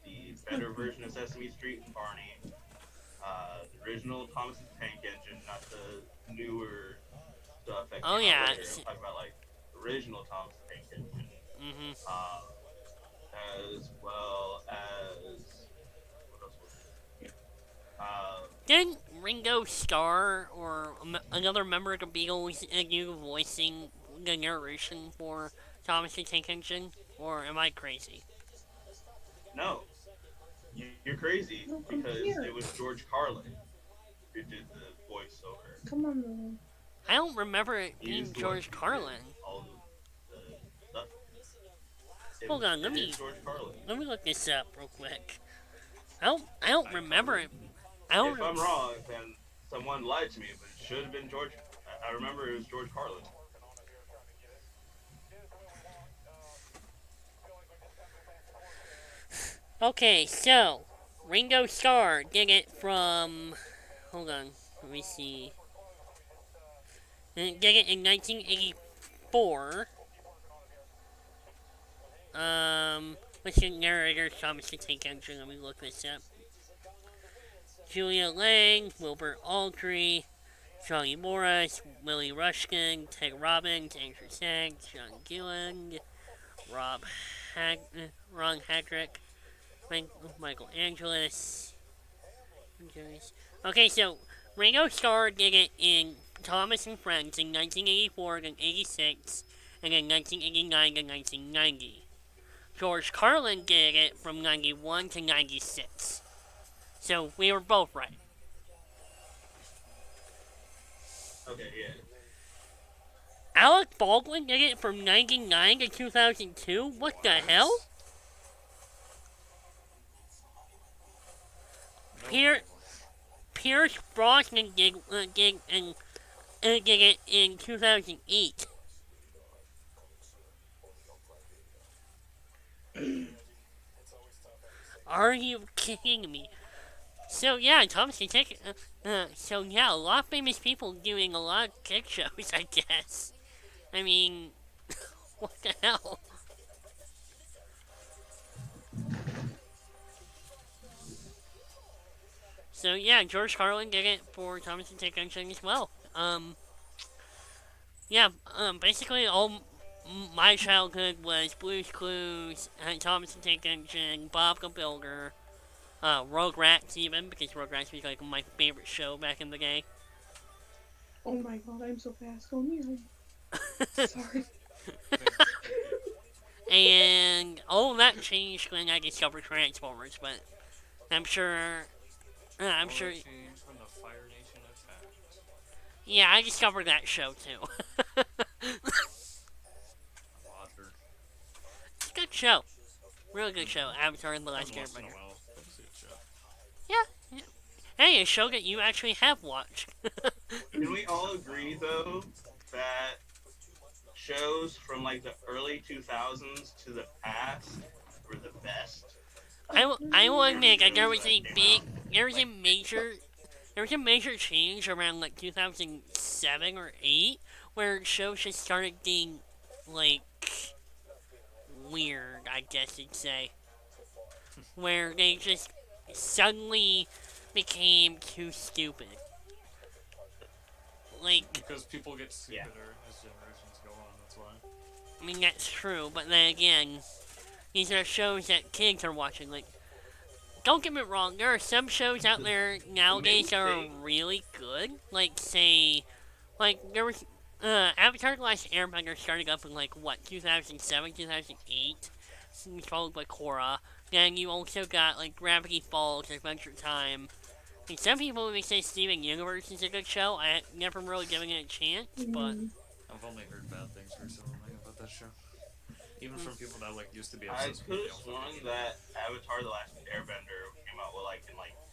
the better version of Sesame Street and Barney. The original Thomas the Tank Engine, not the newer stuff that came out later. I'm talking about like original Thomas the Tank Engine. Mm-hmm. As well as what else was it? Didn't Ringo Starr or another member of the Beatles do voicing the narration for Thomas the Tank Engine? Or am I crazy? No. You're crazy because it was George Carlin who did the voiceover. Come on, man. I don't remember it being George Carlin. All the stuff. Hold on, let me look this up real quick. I don't remember it. If I'm wrong, then someone lied to me, but should have been George. I remember it was George Carlin. Okay, so Ringo Starr did it from. Hold on, let me see. Did it in 1984. What's the narrator? Thomas the Tank Engine. Let me look this up. Julia Lang, Wilbur Aldry, Charlie Morris, Willie Rushkin, Ted Robbins, Andrew Sachs, John Gilland, Ron Hadrick, Michael Angelis. Okay, so Ringo Starr did it in Thomas and Friends in 1984 and 86, and in 1989 to 1990. George Carlin did it from 91 to 96. So we were both right. Okay, yeah. Alec Baldwin did it from 99 to 2002? What the hell? Pierce Brosnan did it in 2008. Are you kidding me? So yeah, Thomas the Tank. So yeah, a lot of famous people doing a lot of kick shows, I guess. I mean, what the hell? So yeah, George Carlin did it for Thomas the Tank Engine as well. Basically all my childhood was Blue's Clues, Thomas the Tank Engine, Bob the Builder, Rugrats even, because Rugrats was like my favorite show back in the day. Oh my god, I'm so fast. Oh no. Sorry. And all that changed when I discovered Transformers, but I'm sure. Changed when the Fire Nation attacked. Yeah, I discovered that show too. Water. It's a good show. Really good show. Avatar and the Last Once in a Airbender. while. That was a good show. Yeah. Hey, a show that you actually have watched. Can we all agree, though, that shows from like the early 2000s to the past were the best? I will admit, like, there was a major change around like 2007 or 8, where shows just started being like weird, I guess you'd say, where they just suddenly became too stupid. Like, Because people get stupider as generations go on, that's why. I mean, that's true, but then again, these are shows that kids are watching. Like, don't get me wrong, there are some shows out there nowadays that are really good. Like, say, like, there was, Avatar The Last Airbender started up in, like, what, 2007, 2008? Followed by Korra. Then you also got, like, Gravity Falls, Adventure Time. And some people may say Steven Universe is a good show. I never really given it a chance, but... I've only heard bad things recently about that show. Even from people that like used to be I obsessed could with have sworn that Avatar: The Last Airbender came out in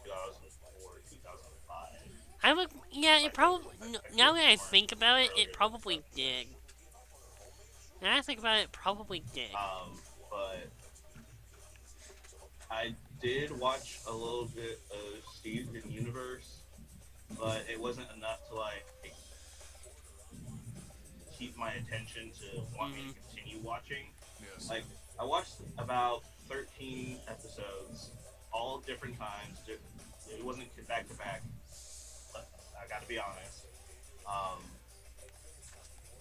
2004, 2005. I would, yeah, it probably, now that I think about it, it probably did. Now that I think about it, it probably did. But I did watch a little bit of Steven Universe, but it wasn't enough to like keep my attention to want me to continue watching. Yes. Like, I watched about 13 episodes, all different times. It wasn't back to back, but I gotta be honest.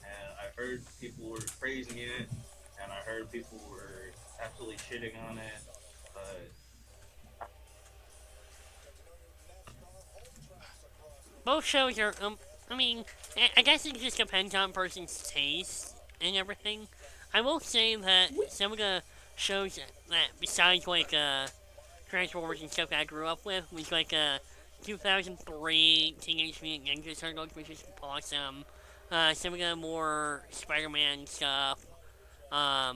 And I heard people were praising it, and I heard people were absolutely shitting on it, but Both shows are, I mean, I guess it just depends on person's taste and everything. I will say that some of the shows that besides, like, Transformers and stuff that I grew up with, was, like, 2003 Teenage Mutant Ninja Turtles, which is awesome. Some of the more Spider-Man stuff. I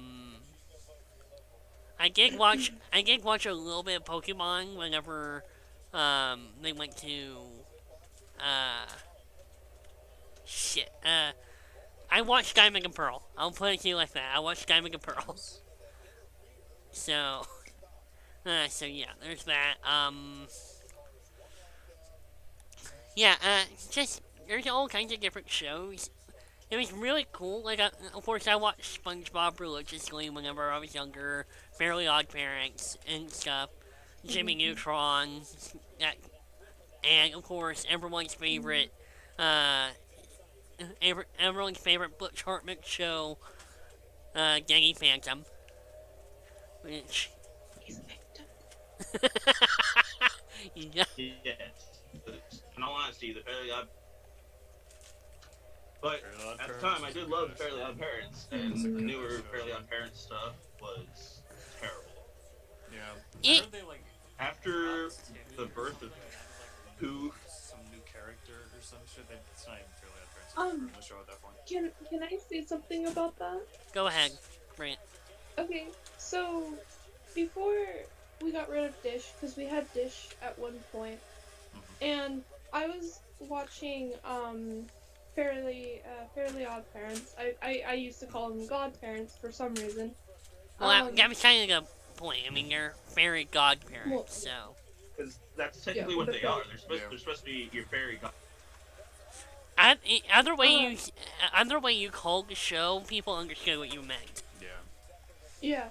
did watch a little bit of Pokemon whenever, they went to, shit. I watched Diamond and Pearl. I'll put it to you like that. I watched Diamond and Pearl. So, so yeah, there's that. Yeah, just, there's all kinds of different shows. It was really cool. Like, of course, I watched SpongeBob religiously whenever I was younger. Fairly Odd Parents and stuff. Jimmy Neutron. And, of course, everyone's favorite, everyone's favorite Butch Hartman show, Danny Phantom. Which... yeah. Yes. In all honesty, the Fairly Odd... But at the time, I did love Fairly Odd Parents, and the newer Fairly Odd Parents stuff was terrible. Yeah. I heard they, like, after the birth of Pooh, some new character or some shit. It's not even Fairly Odd Parents. It's a show at that point. Can I say something about that? Go ahead, Grant. Okay, so before we got rid of Dish, because we had Dish at one point, and I was watching Fairly Odd Parents. I used to call them godparents for some reason. Well, that was kind of the point. I mean, they're fairy godparents, Well, so... because that's technically what they are. They're supposed to be your fairy god. Other way you called the show, people understood what you meant. Yeah. Yeah.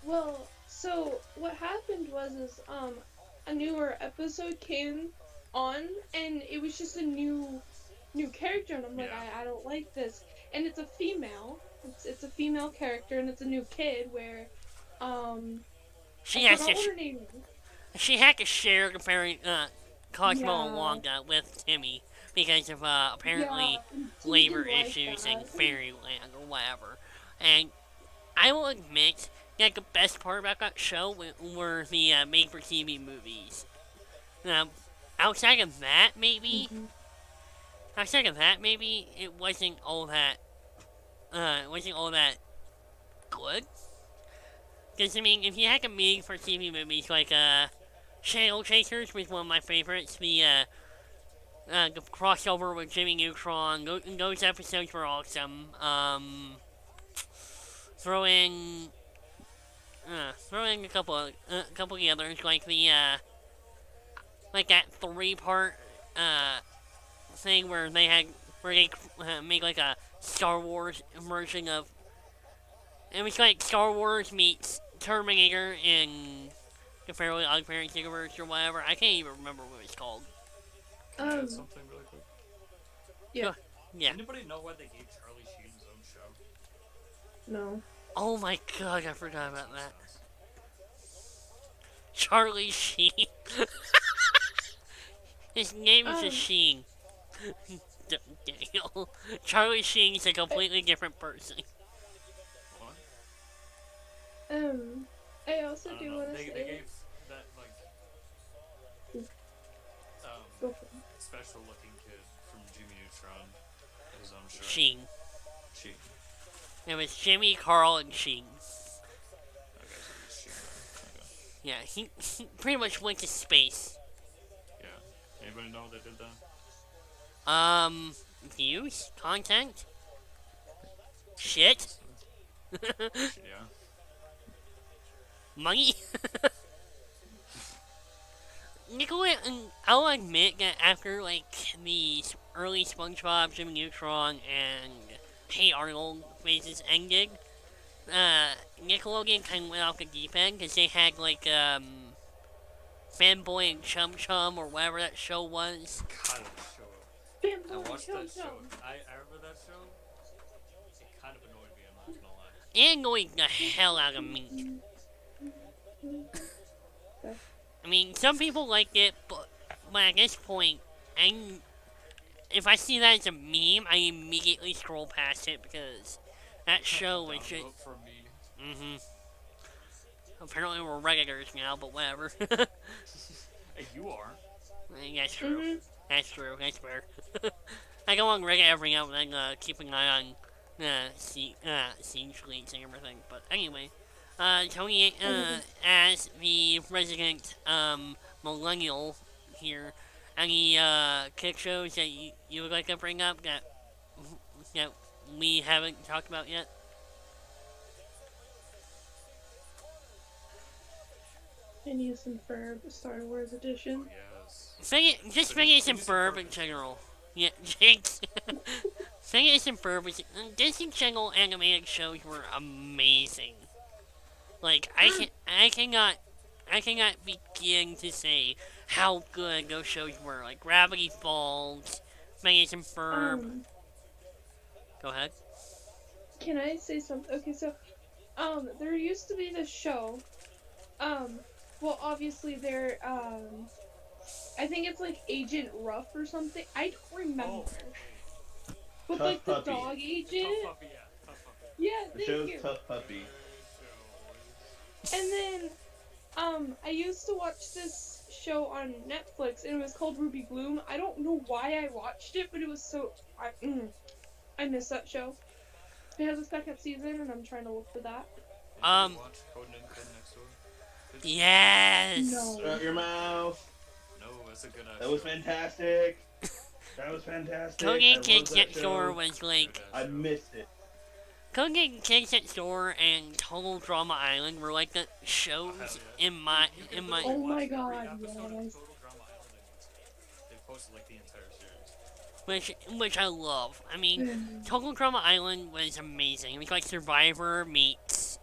Well, so what happened was a newer episode came on, and it was just a new character, and I'm like, I don't like this. And it's a female. It's a female character, and it's a new kid where She I has forgot to. what her name is. She had to share the fairy Cosmo Yeah. and Wanda with Timmy because of apparently Yeah, he labor didn't like issues in that. Fairyland or whatever. And I will admit that the best part about that show were the made-for-TV movies. Outside of that, maybe. Outside of that, maybe it wasn't all that. It wasn't all that good. Because I mean, if you had to made-for-TV movies like Channel Chasers was one of my favorites. The crossover with Jimmy Neutron. Those episodes were awesome. Throw in a couple of the others, like the like that 3-part thing where they made like a Star Wars version of. It was like Star Wars meets Terminator in the Fairly Odd Parents universe or whatever. I can't even remember what it's called. Can I add something really quick? Yeah. Yeah. Anybody know why they gave Charlie Sheen his own show? No. Oh my god, I forgot about that. Charlie Sheen. His name is a Sheen. Daniel. Charlie Sheen is a completely different person. What? I also I don't do know. want to They say. gave that, like, Go for it. special looking kid from Jimmy Neutron his own show. Sheen. Sheen. It was Jimmy, Carl, and Sheen. Okay, so it's Sheen. Okay. Yeah, he pretty much went to space. Yeah. Anybody know they did that? Views? Content? Shit? Yeah. Money? Nicola, I'll admit that after, like, the early SpongeBob, Jimmy Neutron, and Hey Arnold phases ended, Nickelodeon kind of went off the deep end, because they had, like, Fanboy and Chum Chum, or whatever that show was. God, that show. I watched that show. I remember that show. It kind of annoyed me, I'm not gonna lie. It annoyed the hell out of me. I mean, some people liked it, but at this point, if I see that as a meme, I immediately scroll past it because that show was just. Vote for me. Apparently we're Redditors now, but whatever. Hey, you are. That's true. That's true. That's fair. I go on Reddit every now and then, keep an eye on siege leaks and everything. But anyway, Tony, as the resident millennial here, any kid shows that you would like to bring up that that we haven't talked about yet? Phineas and Ferb, Star Wars edition. Yes. Just Phineas and Ferb in general. Yeah, Jinx. Phineas and Ferb was Disney Channel animated shows were amazing. Like I cannot begin to say how good those shows were. Like Gravity Falls, Phineas and Ferb. Go ahead. Can I say something? Okay, so, there used to be this show, well, obviously there, I think it's like Agent Ruff or something. I don't remember. With Tough like the Puppy. dog agent. Tough puppy, yeah. Tough puppy. Yeah, The thank show's you. Tough Puppy. And then, I used to watch this show on Netflix, and it was called Ruby Bloom. I don't know why I watched it, but it was so, I miss that show. It has a second season, and I'm trying to look for that. Did you watch Codename Kid Next Door? Yes. No. Shut your mouth. No, that's a good idea. That was fantastic. That was fantastic. Codename I Kids love that Next show. Door was like I missed it. Codename Kids Next Door and Total Drama Island were like the shows in my Oh my Watch every god, episode of yes. Total Drama Island and they posted like the entire series. which I love. I mean, Total Drama Island was amazing. It was like Survivor meets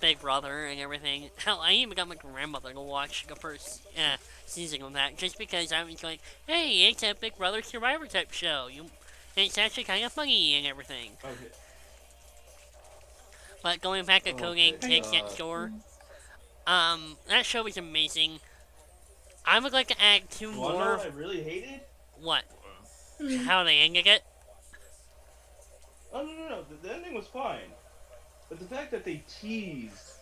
Big Brother and everything. Hell, I even got my grandmother to watch the first season of that just because I was like, hey, it's a Big Brother Survivor type show. It's actually kind of funny and everything. Okay. But going back to Oh, Codename thank Kids God. Next Door, that show was amazing. I would like to add two You wanna know more. what I really hated? What? Wow. How they ended it? Oh, no. The ending was fine. But the fact that they teased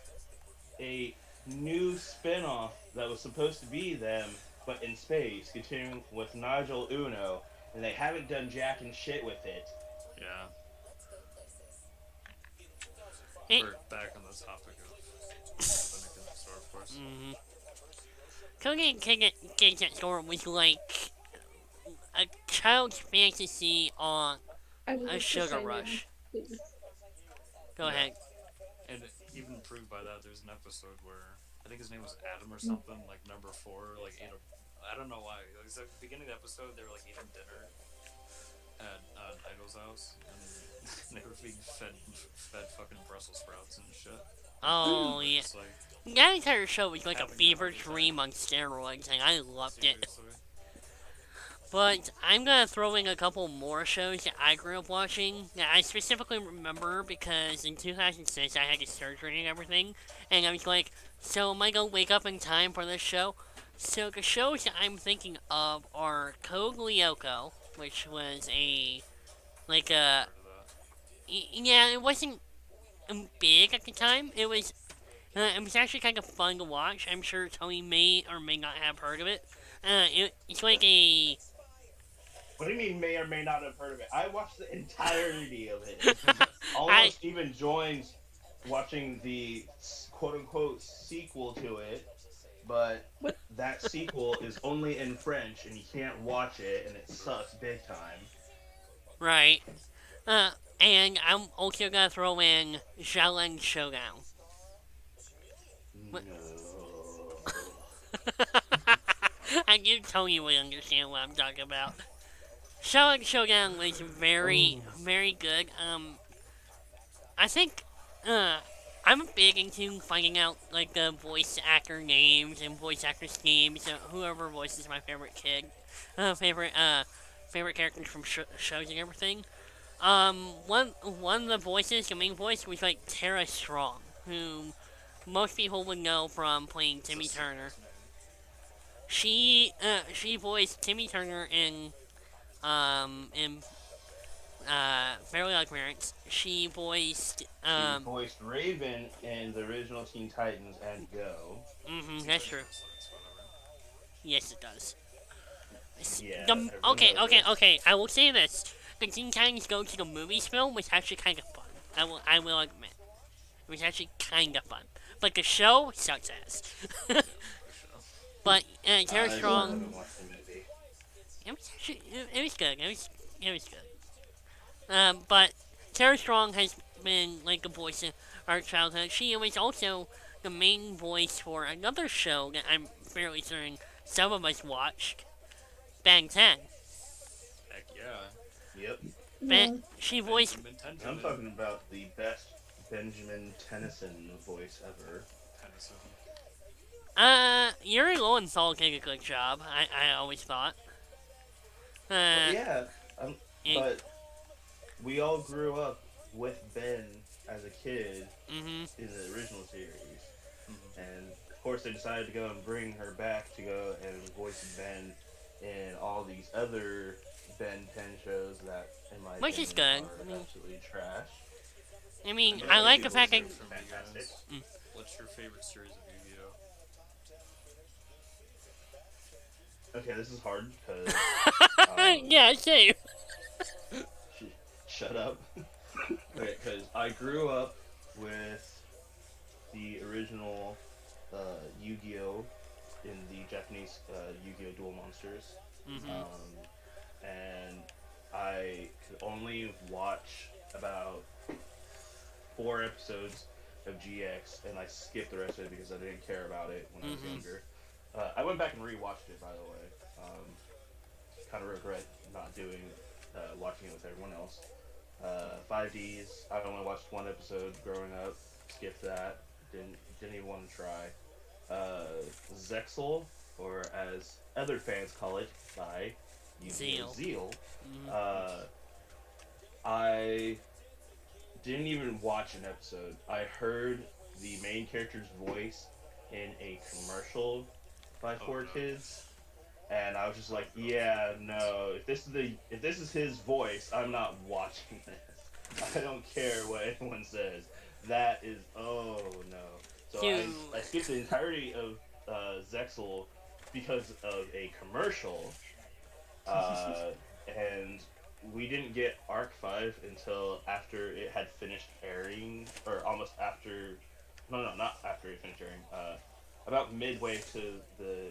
a new spin-off that was supposed to be them, but in space, continuing with Nigel Uno, and they haven't done jack and shit with it. Yeah. It- We're back on the topic of Codename Kid Next Door, of course. Mm-hmm. Codename Kids Next Door was like a child's fantasy on I was a just sugar saying, rush. please. Go Yeah. ahead. And even proved by that, there's an episode where I think his name was Adam or something, like number 4, like ate a. I don't know why. It was at the beginning of the episode, they were like eating dinner at Nigel's house, and they were being fed fucking Brussels sprouts and shit. Oh, yeah. It's like, That entire show was like a Having fever everything. dream on steroids, and I loved it. seriously. But I'm gonna throw in a couple more shows that I grew up watching that I specifically remember because in 2006 I had a surgery and everything, and I was like, so am I gonna wake up in time for this show? So the shows that I'm thinking of are Code Lyoko, which was like a, Heard of that. yeah, it wasn't big at the time. It was actually kind of fun to watch. I'm sure Tony may or may not have heard of it. It's like a What do you mean may or may not have heard of it? I watched the entirety of it. Almost even joined watching the quote-unquote sequel to it, but that sequel is only in French and you can't watch it and it sucks big time. right. And I'm also gonna throw in Shaolin Showdown. No. I knew Tony would understand what I'm talking about. Shaolin Showdown was very, very good. I think, I'm big into finding out, like, the voice actor names and voice actors' names, whoever voices my favorite favorite characters from shows and everything. One of the voices, the main voice, was, like, Tara Strong, who most people would know from playing Timmy Turner. She voiced Timmy Turner in Fairly Odd Parents. She voiced, She voiced Raven in the original Teen Titans and Go. that's true. So it's whatever. Yes, it does. Yeah, The, everyone okay, knows okay, it. okay. I will say this: the Teen Titans Go to the Movies film was actually kind of fun. I will admit, it was actually kind of fun. But the show sucks ass. But Tara I still Strong, haven't watched the movie. it was actually it was good. It was good. But Tara Strong has been like a voice in our childhood. She was also the main voice for another show that I'm fairly certain some of us watched, Bang 10. Heck yeah. Yep. She voiced. Benjamin I'm Tenderman. talking about the best Benjamin Tennyson voice ever. Tennyson. Yuri Lowenthal did a good job. I always thought. Yeah, it- but we all grew up with Ben as a kid Mhm. in the original series, and of course they decided to go and bring her back to go and voice Ben in all these other Ben 10 shows that, in my Which is opinion, good. are I mean- absolutely trash. I mean, Yeah, I like the Yu-Gi-Oh! fact that. Is from you guys. Fantastic. What's your favorite series of Yu-Gi-Oh? Okay, this is hard because Yeah, same. shut up. Okay, because I grew up with the original Yu-Gi-Oh! In the Japanese Yu-Gi-Oh! Duel Monsters. Mhm. And I could only watch about 4 episodes of GX, and I skipped the rest of it because I didn't care about it when I was younger. I went back and rewatched it, by the way. Kind of regret not watching it with everyone else. 5Ds, I only watched 1 episode growing up, skipped that, didn't even want to try. Zexel, or as other fans call it, by Zeal. I didn't even watch an episode. I heard the main character's voice in a commercial by 4Kids, and I was just like, yeah, no. If this is his voice, I'm not watching this. I don't care what anyone says. That is, oh no. So I skipped the entirety of Zexel because of a commercial, and we didn't get Arc 5 until after it had finished airing, or almost after. No, not after it finished airing. About midway to the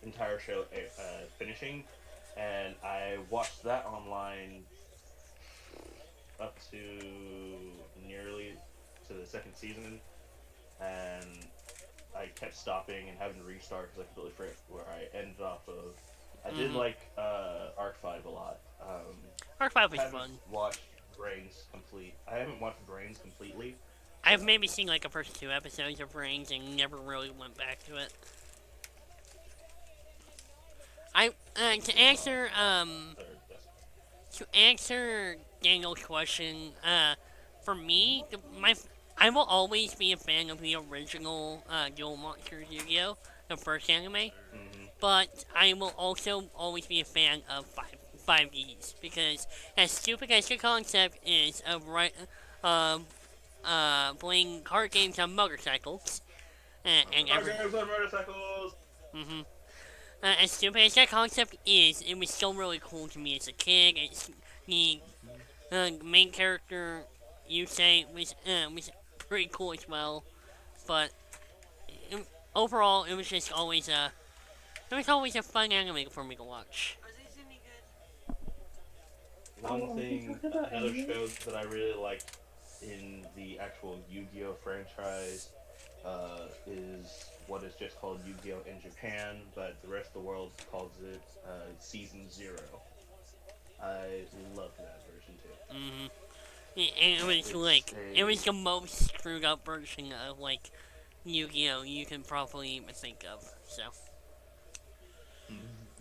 entire show finishing, and I watched that online up to nearly to the 2nd season, and I kept stopping and having to restart because I completely forget where I ended off of. I did like Arc 5 a lot. Arc 5 was haven't fun. watched Brains complete. I haven't watched Brains completely. I've maybe seen like the first 2 episodes of Rings and never really went back to it. To answer Daniel's question, for me, I will always be a fan of the original Duel Monsters Yu-Gi-Oh, the first anime, but I will also always be a fan of 5Ds, because as stupid as the concept is of playing card games on motorcycles, and Games on motorcycles. as stupid as that concept is, it was still really cool to me as a kid. It's the main character, Yusei, was pretty cool as well, but overall, it was just always a fun anime for me to watch. One thing, another show that I really liked in the actual Yu-Gi-Oh franchise is what is just called Yu-Gi-Oh in Japan, but the rest of the world calls it Season 0. I love that version too. It was it was the most screwed up version of like Yu-Gi-Oh you can probably even think of. So.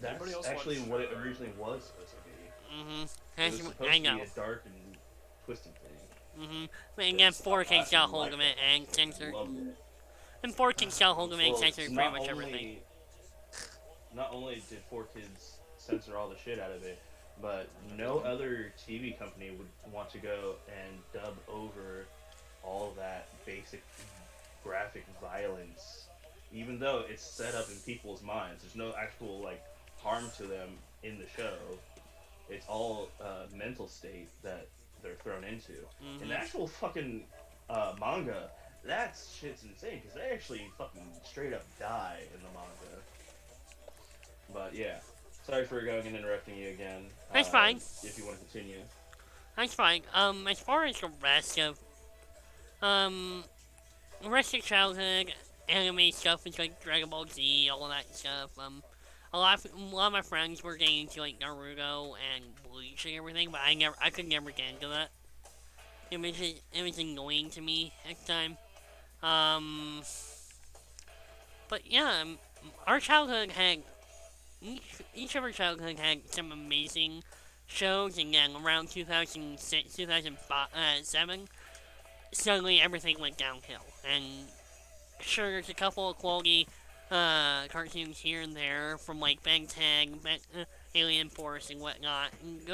That's actually what it originally was supposed to be. It was supposed I to know. be a dark and twisted thing. But again, 4K got hold of it and censored. And 4K got hold of it and censored pretty much everything. Not only did 4Kids censor all the shit out of it, but no other TV company would want to go and dub over all that basic graphic violence, even though it's set up in people's minds. There's no actual like harm to them in the show. It's all mental state that they're thrown into. In the actual fucking manga, that shit's insane because they actually fucking straight up die in the manga. But yeah, sorry for going and interrupting you again. That's fine. If you want to continue. That's fine. As far as um, the rest of childhood anime stuff is like Dragon Ball Z, all of that stuff. A lot of my friends were getting into like Naruto and Bleach and everything, but I could never get into that. It was annoying to me at the time. Um, but yeah, our childhood had each of our childhood had some amazing shows, and then around 2006, 2007, suddenly everything went downhill. And sure, there's a couple of quality cartoons here and there from like Ben 10, Alien Force, and whatnot. And